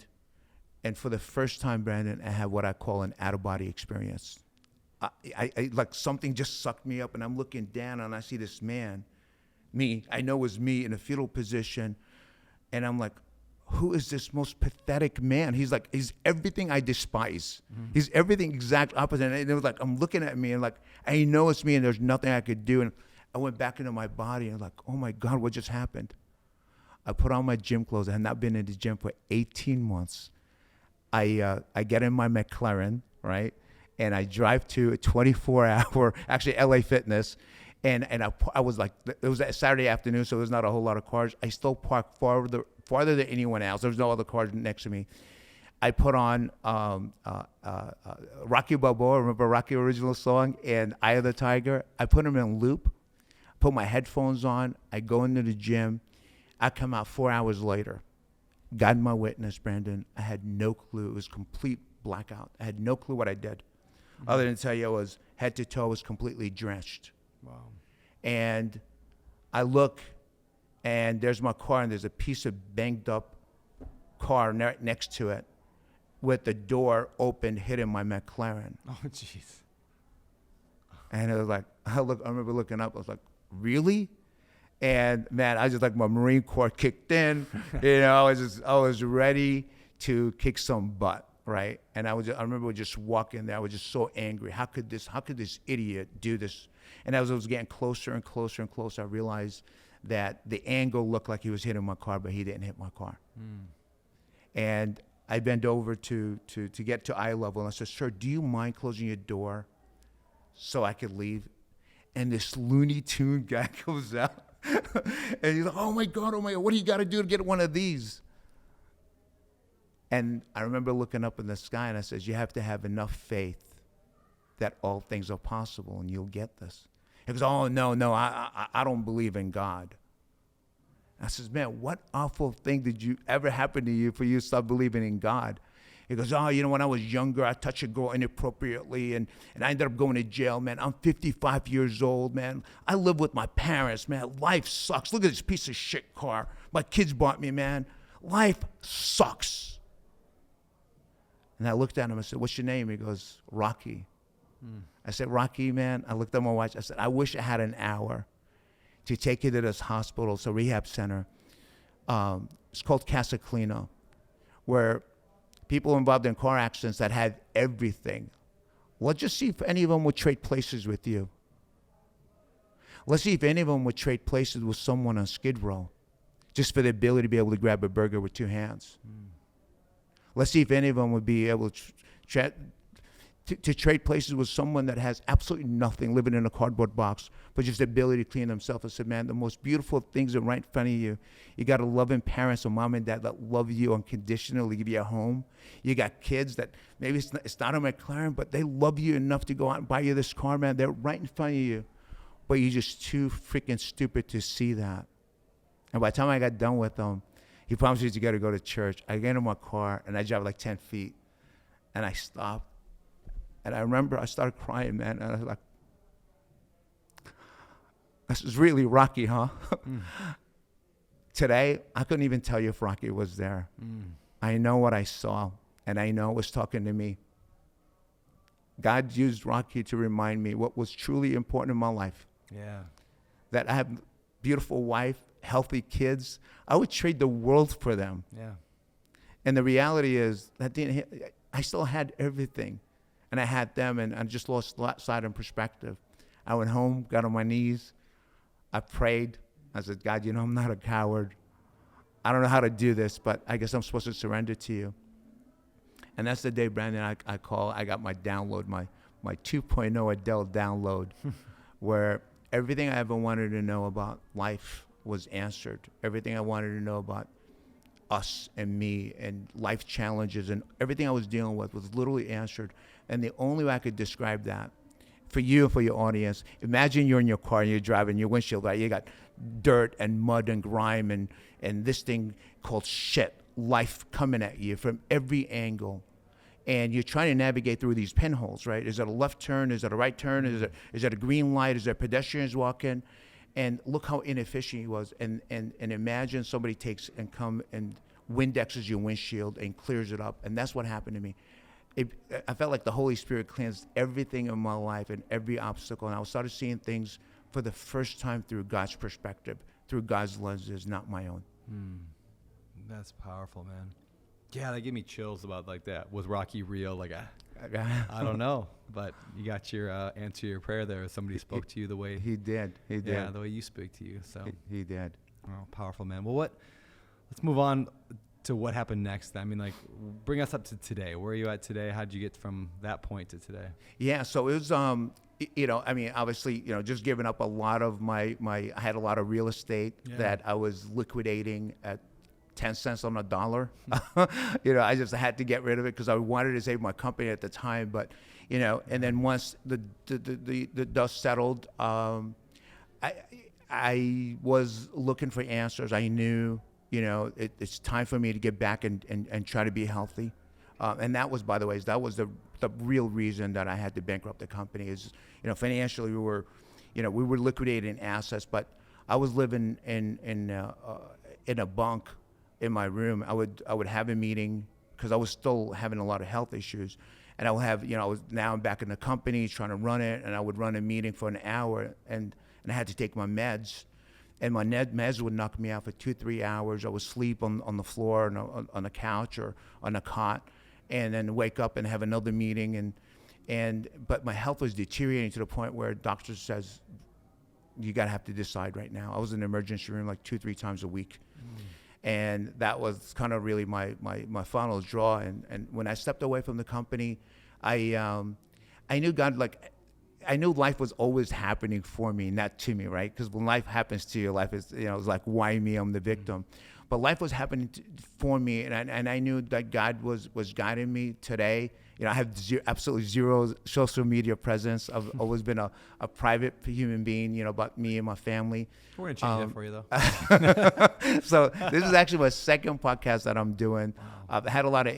for the first time, Brandon, I had what I call an out-of-body experience. I like something just sucked me up, and I'm looking down, and I see this man, I know it was me in a fetal position, and I'm like, who is this most pathetic man? He's everything I despise. Mm-hmm. He's everything exact opposite. And it was like, I'm looking at me, and like, I know it's me, and there's nothing I could do. And I went back into my body, and like, oh my God, what just happened? I put on my gym clothes. I had not been in the gym for 18 months. I get in my McLaren, right? And I drive to a 24-hour, actually LA Fitness. And I was like, it was a Saturday afternoon, so there's not a whole lot of cars. I still parked farther than anyone else. There was no other cars next to me. I put on Rocky Balboa, remember Rocky original song, and Eye of the Tiger. I put them in loop, put my headphones on. I go into the gym. I come out 4 hours later. God, my witness, Brandon, I had no clue. It was complete blackout. I had no clue what I did. Mm-hmm. Other than tell you I was head to toe, was completely drenched. Wow. And I look, and there's my car, and there's a piece of banged up car next to it with the door open, hitting my McLaren. Oh, jeez. And it was like, I remember looking up. I was like, really? And man, I just like my Marine Corps kicked in. I was ready to kick some butt, right? And I remember just walking there. I was just so angry. How could this idiot do this? And as I was getting closer and closer and closer, I realized that the angle looked like he was hitting my car, but he didn't hit my car. Mm. And I bent over to get to eye level, and I said, sir, do you mind closing your door so I could leave? And this Looney Tune guy comes out. And he's like, oh my God, what do you got to do to get one of these? And I remember looking up in the sky, and I says, you have to have enough faith that all things are possible, and you'll get this. He goes, oh, no, I don't believe in God. I says, man, what awful thing did you ever happen to you for you to stop believing in God? He goes, oh, when I was younger, I touched a girl inappropriately, and I ended up going to jail, man. I'm 55 years old, man. I live with my parents, man. Life sucks. Look at this piece of shit car my kids bought me, man. Life sucks. And I looked at him. I said, what's your name? He goes, Rocky. I said, Rocky, man. I looked at my watch. I said, I wish I had an hour to take you to this hospital, it's a rehab center. It's called Casa Clino, where people involved in car accidents that had everything. Let's just see if any of them would trade places with you. Let's see if any of them would trade places with someone on Skid Row just for the ability to be able to grab a burger with 2 hands. Let's see if any of them would be able to trade places with someone that has absolutely nothing, living in a cardboard box, but just the ability to clean themselves. I said, man, the most beautiful things are right in front of you. You got a loving parents, a mom and dad that love you unconditionally, give you a home. You got kids that maybe it's not a McLaren, but they love you enough to go out and buy you this car, man. They're right in front of you, but you're just too freaking stupid to see that. And by the time I got done with them, he promised me you got to go to church. I get in my car and I drive like 10 feet, and I stopped. And I remember I started crying, man. And I was like, this is really Rocky, huh? Today, I couldn't even tell you if Rocky was there. I know what I saw, and I know it was talking to me. God used Rocky to remind me what was truly important in my life. Yeah. That I have a beautiful wife, healthy kids. I would trade the world for them. Yeah. And the reality is that I still had everything. And I had them, and I just lost sight and perspective. I went home, got on my knees. I prayed. I said, God, you know, I'm not a coward. I don't know how to do this, but I guess I'm supposed to surrender to you. And that's the day, Brandon, I got my download, my 2.0 Adel download, where everything I ever wanted to know about life was answered. Everything I wanted to know about us and me and life challenges and everything I was dealing with was literally answered. And the only way I could describe that for you and for your audience, imagine you're in your car and you're driving your windshield, right? You got dirt and mud and grime and this thing called shit, life coming at you from every angle. And you're trying to navigate through these pinholes, right? Is it a left turn? Is it a right turn? Is it a green light? Is there pedestrians walking? And look how inefficient he was. And imagine somebody takes and come and Windexes your windshield and clears it up. And that's what happened to me. I felt like the Holy Spirit cleansed everything in my life and every obstacle. And I started seeing things for the first time through God's perspective, through God's lenses, not my own. That's powerful, man. Yeah, that gave me chills about like that. Was Rocky real? Like, I don't know, but you got your answer to your prayer there. Somebody spoke to you the way he did. Yeah, the way you speak to you. So he did. Oh, powerful, man. Well, let's move on to what happened next. I mean, like, bring us up to today. Where are you at today? How'd you get from that point to today? Yeah, so it was, I mean, obviously, just giving up a lot of I had a lot of real estate that I was liquidating at 10 cents on a dollar. I just had to get rid of it because I wanted to save my company at the time. But, and then once the dust settled, I was looking for answers. I knew, it's time for me to get back and try to be healthy. And that was, by the way, that was the real reason that I had to bankrupt the company is, financially we were liquidating assets, but I was living in a bunk in my room. I would have a meeting because I was still having a lot of health issues. And I would have, now I'm back in the company trying to run it, and I would run a meeting for an hour, and I had to take my meds. And my meds would knock me out for 2-3 hours. I would sleep on the floor, on a couch or on a cot, and then wake up and have another meeting. But my health was deteriorating to the point where doctor says, you gotta have to decide right now. I was in the emergency room like 2-3 times a week. And that was kind of really my final draw. And when I stepped away from the company, I knew God, I knew life was always happening for me, not to me, right? Because when life happens to you, life is, it's like, why me? I'm the victim. But life was happening for me, and I knew that God was guiding me today. I have absolutely zero social media presence. I've always been a private human being, about me and my family. We're going to change that for you, though. So this is actually my second podcast that I'm doing. Wow. I've had a lot of,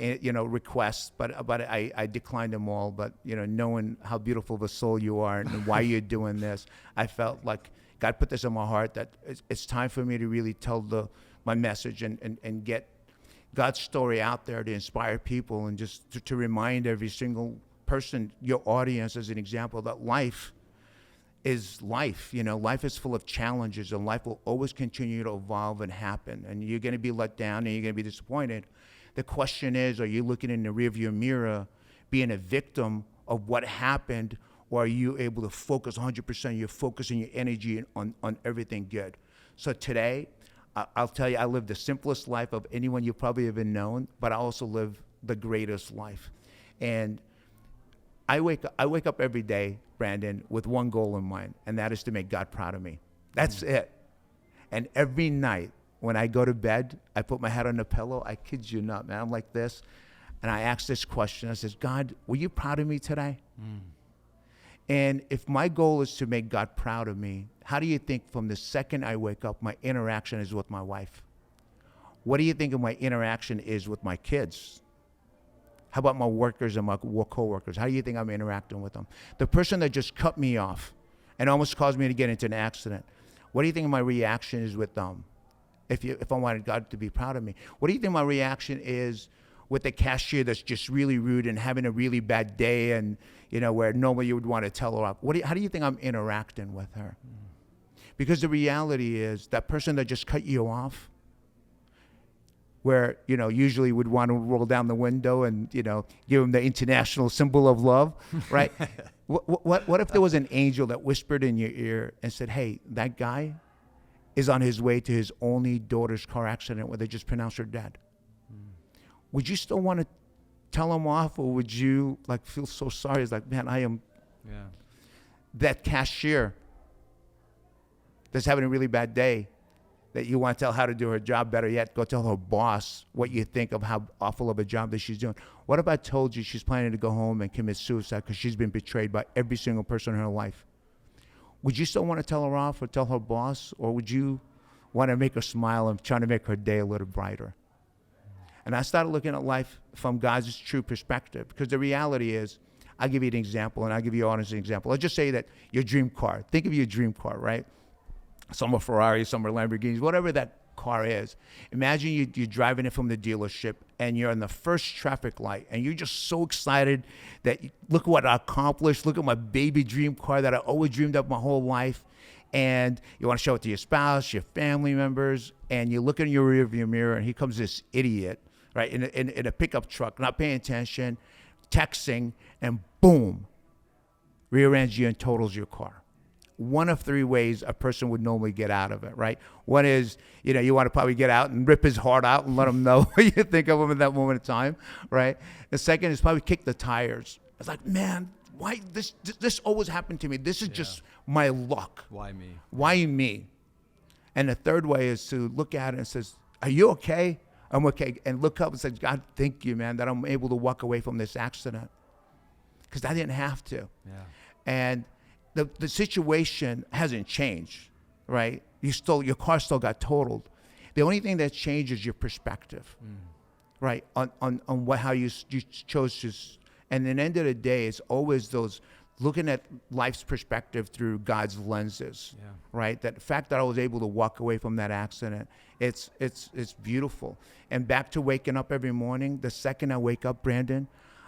requests, but I declined them all. But, knowing how beautiful of a soul you are and why you're doing this, I felt like God put this in my heart that it's time for me to really tell my message and get God's story out there to inspire people and just to remind every single person, your audience as an example, that life is life. Life is full of challenges, and life will always continue to evolve and happen. And you're going to be let down and you're going to be disappointed. The question is, are you looking in the rearview mirror, being a victim of what happened, or are you able to focus 100%? You're focusing your energy on everything good. So today, I'll tell you, I live the simplest life of anyone you've probably ever known, but I also live the greatest life. And I wake up every day, Brandon, with one goal in mind, and that is to make God proud of me. That's it. And every night when I go to bed, I put my head on the pillow. I kid you not, man. I'm like this. And I ask this question. I says, God, were you proud of me today? And if my goal is to make God proud of me, how do you think from the second I wake up, my interaction is with my wife? What do you think of my interaction is with my kids? How about my workers and my co-workers? How do you think I'm interacting with them? The person that just cut me off and almost caused me to get into an accident, what do you think my reaction is with them? If I wanted God to be proud of me, what do you think my reaction is with the cashier that's just really rude and having a really bad day, and where normally you would want to tell her off? How do you think I'm interacting with her? Because the reality is that person that just cut you off, where usually would want to roll down the window and give them the international symbol of love, right? What if there was an angel that whispered in your ear and said, "Hey, that guy is on his way to his only daughter's car accident where they just pronounced her dead"? Would you still want to tell him off, or would you feel so sorry? It's like, man, I am that cashier that's having a really bad day, that you want to tell how to do her job. Better yet, go tell her boss what you think of how awful of a job that she's doing. What if I told you she's planning to go home and commit suicide because she's been betrayed by every single person in her life? Would you still want to tell her off or tell her boss, or would you want to make her smile and trying to make her day a little brighter? And I started looking at life from God's true perspective, because the reality is, I'll give you an example, and I'll give you an honest example. Let's just say that your dream car. Think of your dream car, right? Some are Ferraris, some are Lamborghinis, whatever that car is. Imagine you're driving it from the dealership, and you're in the first traffic light, and you're just so excited that look what I accomplished. Look at my baby dream car that I always dreamed of my whole life. And you want to show it to your spouse, your family members, and you look in your rearview mirror, and here comes this idiot, right, in a pickup truck, not paying attention, texting, and boom, rear ends you and totals your car. One of three ways a person would normally get out of it, right? One is, you want to probably get out and rip his heart out and let him know what you think of him at that moment in time, right? The second is probably kick the tires. It's like, man, why this always happened to me? This is just my luck. Why me? Why me? And the third way is to look at it and says, are you okay? I'm okay. And look up and say, God, thank you, man, that I'm able to walk away from this accident, because I didn't have to. Yeah. And the situation hasn't changed, right? Your car still got totaled. The only thing that changed is your perspective, right? On how you chose to. And at the end of the day, it's always those looking at life's perspective through God's lenses, right? That fact that I was able to walk away from that accident, it's beautiful. And back to waking up every morning, the second I wake up, Brandon,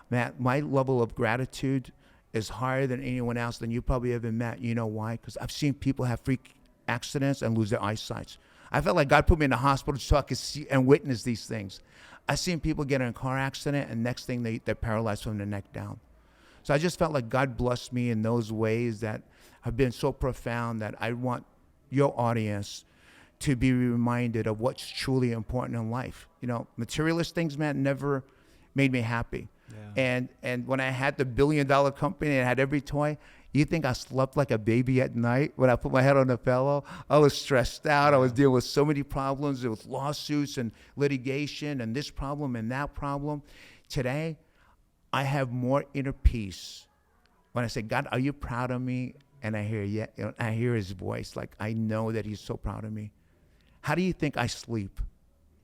man, my level of gratitude is higher than anyone else than you probably ever met. You know why? Because I've seen people have freak accidents and lose their eyesight. I felt like God put me in the hospital so I could see and witness these things. I've seen people get in a car accident, and next thing they're paralyzed from the neck down. So I just felt like God blessed me in those ways that have been so profound, that I want your audience to be reminded of what's truly important in life. Materialist things, man, never made me happy. Yeah. And when I had the $1 billion company and I had every toy, you think I slept like a baby at night when I put my head on the pillow? I was stressed out. I was dealing with so many problems. There was lawsuits and litigation and this problem and that problem. Today, I have more inner peace when I say, God, are you proud of me? And I hear, I hear his voice. Like, I know that he's so proud of me. How do you think I sleep?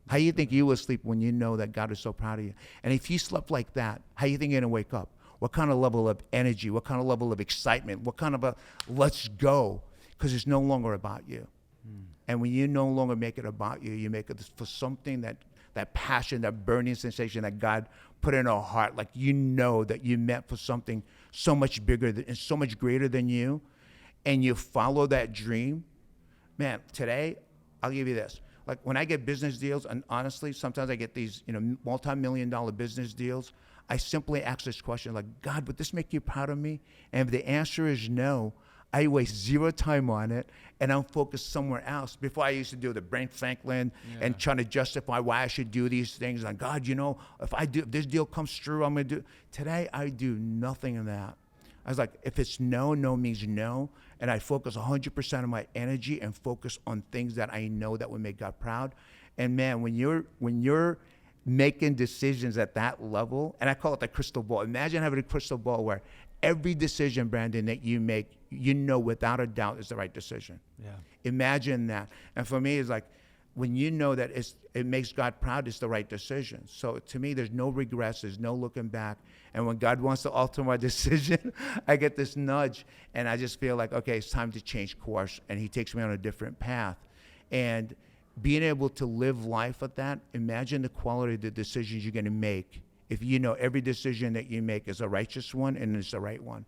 How do you think you will sleep when you know that God is so proud of you? And if you slept like that, how do you think you're going to wake up? What kind of level of energy? What kind of level of excitement? What kind of a let's go? Because it's no longer about you. And when you no longer make it about you, you make it for something that passion, that burning sensation that God put in our heart. Like, you know that you meant for something so much bigger and so much greater than you. And you follow that dream. Man, today, I'll give you this. Like, when I get business deals, and honestly, sometimes I get these, multi-million-dollar business deals, I simply ask this question, like, God, would this make you proud of me? And if the answer is no, I waste zero time on it, and I'm focused somewhere else. Before I used to do the Brent Franklin and trying to justify why I should do these things. Like, God, if this deal comes through, I'm going to do. Today, I do nothing of that. I was like, if it's no, no means no, and I focus 100% of my energy and focus on things that I know that will make God proud. And man, when you're making decisions at that level, and I call it the crystal ball. Imagine having a crystal ball where every decision, Brandon, that you make, without a doubt is the right decision. Yeah. Imagine that. And for me, it's like, when you know that it makes God proud, it's the right decision. So to me, there's no regrets, there's no looking back. And when God wants to alter my decision, I get this nudge, and I just feel like, okay, it's time to change course. And he takes me on a different path. And being able to live life at that, imagine the quality of the decisions you're going to make if you know every decision that you make is a righteous one and it's the right one.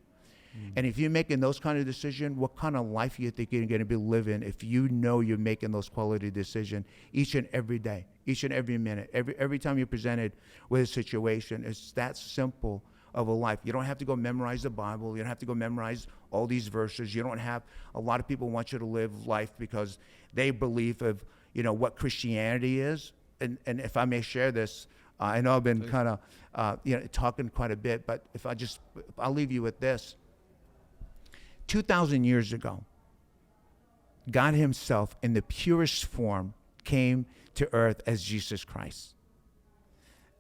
And if you're making those kind of decisions, what kind of life you think you're going to be living if you know you're making those quality decisions each and every day, each and every minute, every time you're presented with a situation? It's that simple of a life. You don't have to go memorize the Bible. You don't have to go memorize all these verses. You don't have, a lot of people want you to live life because they believe of, what Christianity is. And if I may share this, I know I've been kind of, talking quite a bit, but I'll leave you with this. 2,000 years ago, God himself in the purest form came to earth as Jesus Christ.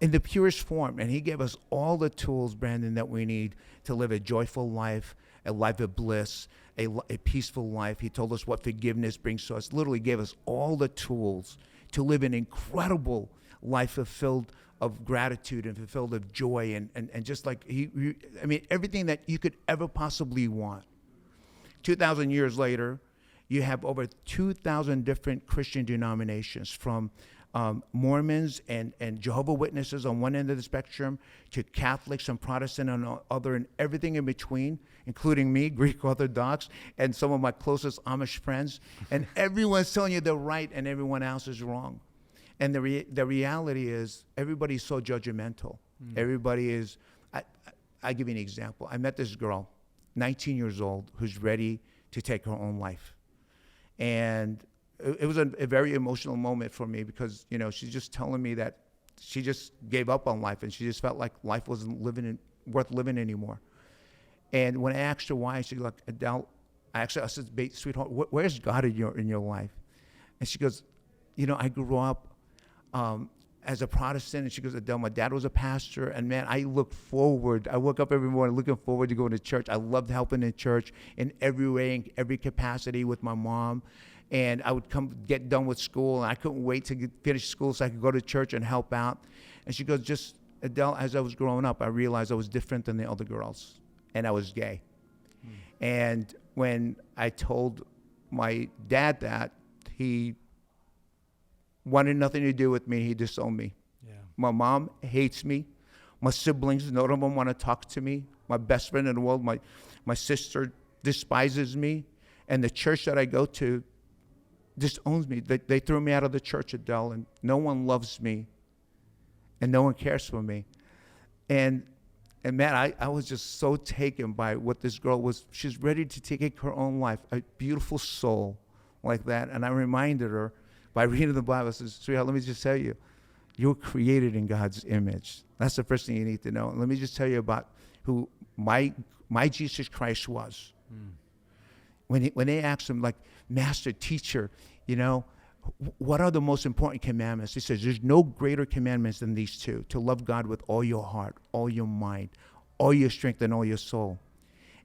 In the purest form, and he gave us all the tools, Brandon, that we need to live a joyful life, a life of bliss, a peaceful life. He told us what forgiveness brings to us, literally gave us all the tools to live an incredible life fulfilled of gratitude and fulfilled of joy and just like everything that you could ever possibly want. 2,000 years later, you have over 2,000 different Christian denominations, from Mormons and Jehovah's Witnesses on one end of the spectrum to Catholics and Protestant on the other, and everything in between, including me, Greek Orthodox, and some of my closest Amish friends. And everyone's telling you they're right and everyone else is wrong. And the reality is everybody's so judgmental. Everybody is, I give you an example. I met this girl, 19 years old, who's ready to take her own life. And it was a very emotional moment for me because, she's just telling me that she just gave up on life and she just felt like life wasn't worth living anymore. And when I asked her why, she was like, Adel, I said, sweetheart, where's God in your life? And she goes, I grew up as a Protestant, and she goes, Adel, my dad was a pastor, and man, I woke up every morning looking forward to going to church. I loved helping in church in every way, in every capacity with my mom. And I would get done with school, and I couldn't wait to finish school so I could go to church and help out. And she goes, Adel, as I was growing up, I realized I was different than the other girls, and I was gay. And when I told my dad that, he wanted nothing to do with me. He disowned me. Yeah. My mom hates me. My siblings, none of them want to talk to me. My best friend in the world, my sister, despises me. And the church that I go to disowns me. They threw me out of the church, Adel, and no one loves me. And no one cares for me. And man, I was just so taken by what this girl was. She's ready to take her own life, a beautiful soul like that. And I reminded her, by reading the Bible, I says, sweetheart, let me just tell you, you're created in God's image. That's the first thing you need to know. And let me just tell you about who my Jesus Christ was. When they asked him, like, Master, Teacher, what are the most important commandments? He says, there's no greater commandments than these two: to love God with all your heart, all your mind, all your strength, and all your soul.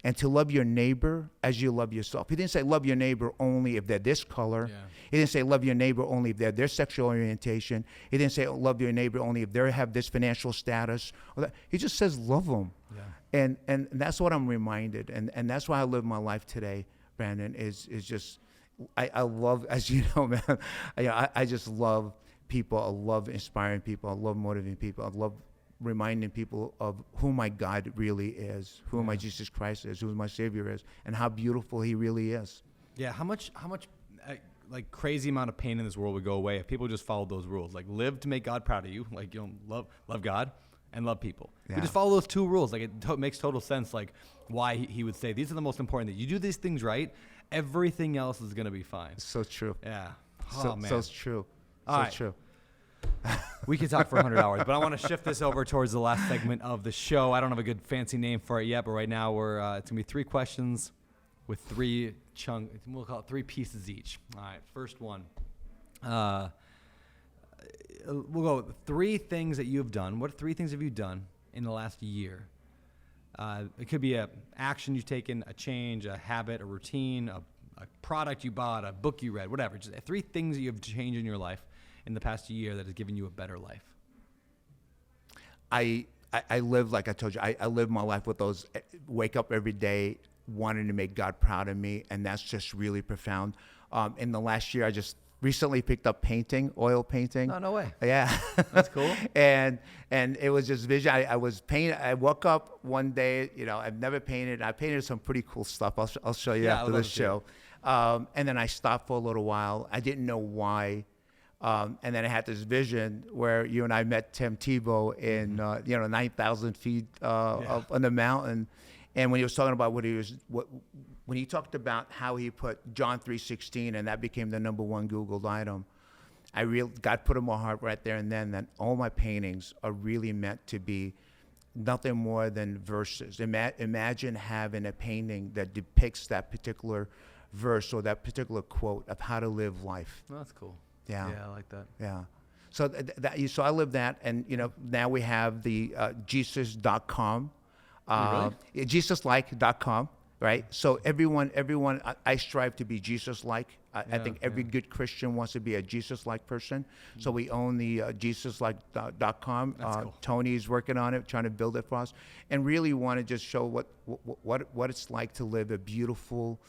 And to love your neighbor as you love yourself. He didn't say love your neighbor only if they're this color. Yeah. He didn't say love your neighbor only if they're their sexual orientation. He didn't say love your neighbor only if they have this financial status. He just says love them. Yeah. And that's what I'm reminded. And that's why I live my life today, Brandon, is just, I love, as you know, man, I just love people. I love inspiring people. I love motivating people. I love reminding people of who my God really is, who my Jesus Christ is, who my Savior is, and how beautiful he really is. Yeah, how much like crazy amount of pain in this world would go away if people just followed those rules. Like, live to make God proud of you, like, love God, and love people. Yeah. We just follow those 2 rules. Like it makes total sense. Like why he would say these are the most important. That you do these things right, everything else is gonna be fine. So true. Yeah. So, Oh man. so true. All so right. true. We could talk for 100 hours, but I want to shift this over towards the last segment of the show. I don't have a good fancy name for it yet, but right now it's gonna be 3 questions with 3 we'll call it 3 pieces each. All right, first one. We'll go with 3 things that you've done. What 3 things have you done in the last year? It could be a action you've taken, a change, a habit, a routine, a product you bought, a book you read, whatever. Just 3 things that you've changed in your life in the past year that has given you a better life. I live, like I told you, I live my life with those, wake up every day wanting to make God proud of me, and that's just really profound. In the last year, I just recently picked up painting, oil painting. Oh, no way. Yeah. That's cool. and it was just vision. I was painting. I woke up one day, I've never painted. I painted some pretty cool stuff. I'll show you after the show. And then I stopped for a little while. I didn't know why. And then I had this vision where you and I met Tim Tebow in, 9,000 feet up on the mountain. And when he was talking about when he talked about how he put John 3:16, and that became the #1 Googled item, God put in my heart right there and then that all my paintings are really meant to be nothing more than verses. Imagine having a painting that depicts that particular verse or that particular quote of how to live life. Oh, that's cool. Yeah. Yeah, I like that. Yeah. So so I live that, and now we have the Jesus.com, JesusLike.com, right? So everyone, I strive to be Jesus-like. I think every good Christian wants to be a Jesus-like person. So we own the JesusLike.com. Cool. Tony's working on it, trying to build it for us, and really want to just show what it's like to live a beautiful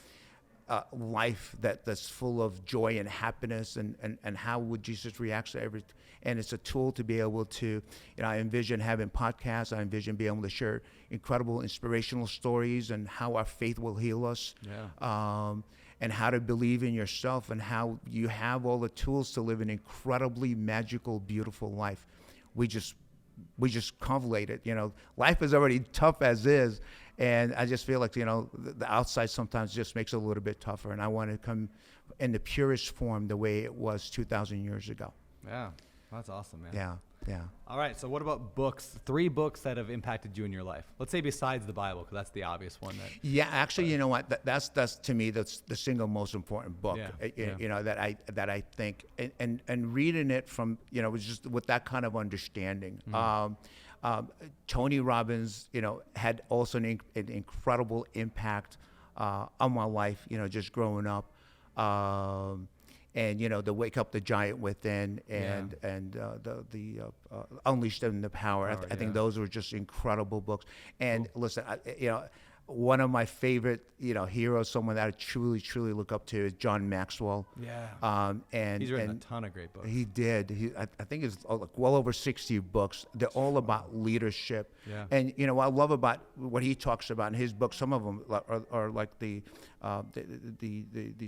life that's full of joy and happiness, and how would Jesus react to everything. And it's a tool to be able to, I envision having podcasts. I envision being able to share incredible inspirational stories and how our faith will heal us. Yeah. And how to believe in yourself, and how you have all the tools to live an incredibly magical, beautiful life. We just conflate it. Life is already tough as is. And I just feel like, the outside sometimes just makes it a little bit tougher. And I want to come in the purest form the way it was 2,000 years ago. Yeah. That's awesome, man. Yeah. Yeah. All right. So what about books? 3 books that have impacted you in your life. Let's say besides the Bible, because that's the obvious one. Yeah. Actually, you know what? That's to me, that's the single most important book, Yeah. that I think, and reading it from, just with that kind of understanding. Tony Robbins, had also an incredible impact on my life, just growing up. And the Wake Up the Giant Within, and the Unleash Them the Power. I think those were just incredible books. And listen, one of my favorite heroes, someone that I truly look up to, is John Maxwell. Yeah. And he's written a ton of great books. He did. I think it's well over 60 books. They're all about leadership. Yeah. And what I love about what he talks about in his book, some of them are like the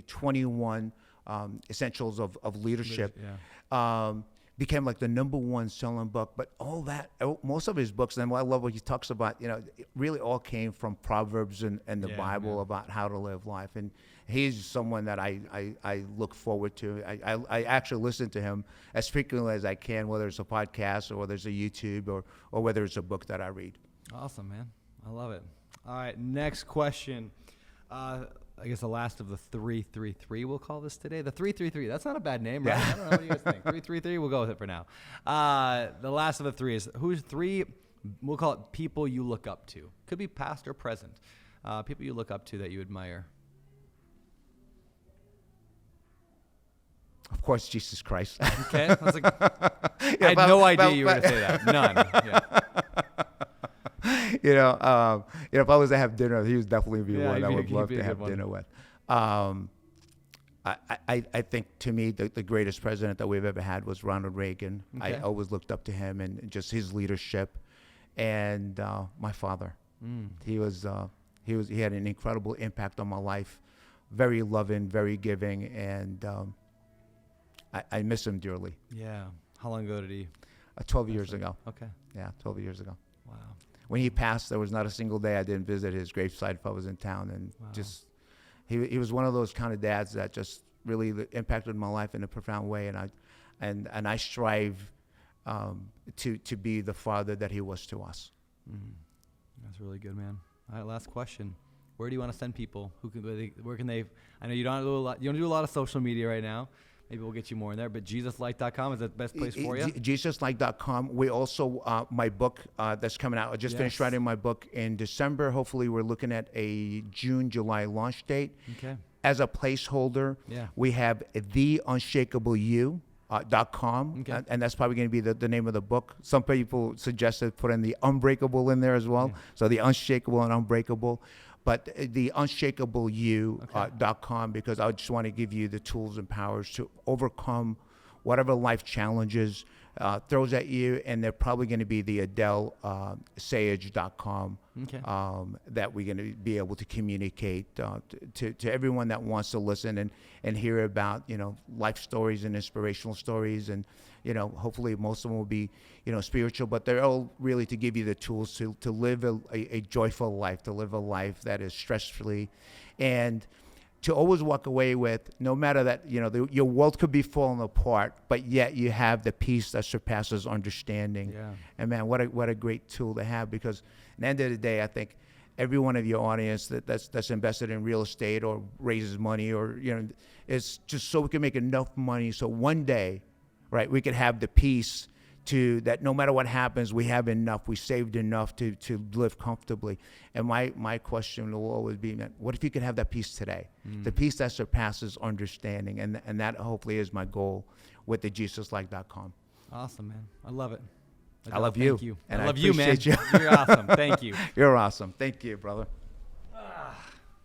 21 essentials of leadership. Yeah. Became like the #1 selling book. But most of his books, and I love what he talks about, it really all came from Proverbs and the Bible about how to live life. And he's someone that I look forward to. I actually listen to him as frequently as I can, whether it's a podcast or whether it's a YouTube or whether it's a book that I read. Awesome, man. I love it. All right, next question. I guess the last of the 333 we'll call this today. The 333. That's not a bad name, right? I don't know what you guys think. 333. We'll go with it for now. The last of the 3 is who's 3. We'll call it people you look up to. Could be past or present. People you look up to that you admire. Of course, Jesus Christ. Okay. I was like, I had no idea you were going to say that. None. Yeah. If I was to have dinner, he would definitely be one I would love to have dinner with. I think, to me, the greatest president that we've ever had was Ronald Reagan. Okay. I always looked up to him and just his leadership. And my father, he had an incredible impact on my life. Very loving, very giving, and I miss him dearly. Yeah. How long ago did he? 12 years ago. Okay. Yeah, 12 years ago. Wow. When he passed, there was not a single day I didn't visit his gravesite if I was in town. And Wow. just, he was one of those kind of dads that just really impacted my life in a profound way. And I strive to be the father that he was to us. Mm. That's really good, man. All right, last question. Where do you want to send people? Where can they? I know you don't do a lot. You don't do a lot of social media right now. Maybe we'll get you more in there. But JesusLight.com is the best place for you. JesusLight.com. We also my book that's coming out. I just finished writing my book in December. Hopefully, we're looking at a June, July launch date. Okay. As a placeholder, we have theunshakableyou.com, Okay. and that's probably going to be the name of the book. Some people suggested put in the unbreakable in there as well. So the unshakable and unbreakable. But the unshakableyou.com, because I just want to give you the tools and powers to overcome whatever life challenges throws at you. And they're probably going to be the Adel Sayegh.com that we're going to be able to communicate to everyone that wants to listen and hear about, life stories and inspirational stories. And, hopefully most of them will be, spiritual, but they're all really to give you the tools to live a joyful life, to live a life that is stress-free, and to always walk away with, no matter that, your world could be falling apart, but yet you have the peace that surpasses understanding. Yeah. And man, what a great tool to have, because at the end of the day, I think every one of your audience that's invested in real estate or raises money or, it's just so we can make enough money so one day, right, we could have the peace to that no matter what happens, we have enough, we saved enough to live comfortably. And my question will always be, man, what if you could have that peace today? The peace that surpasses understanding. And that hopefully is my goal with the JesusLight.com. Awesome, man. I love it. I love you. Thank you. And I love you, man. appreciate you. You're awesome. Thank you. You're awesome. Thank you, brother.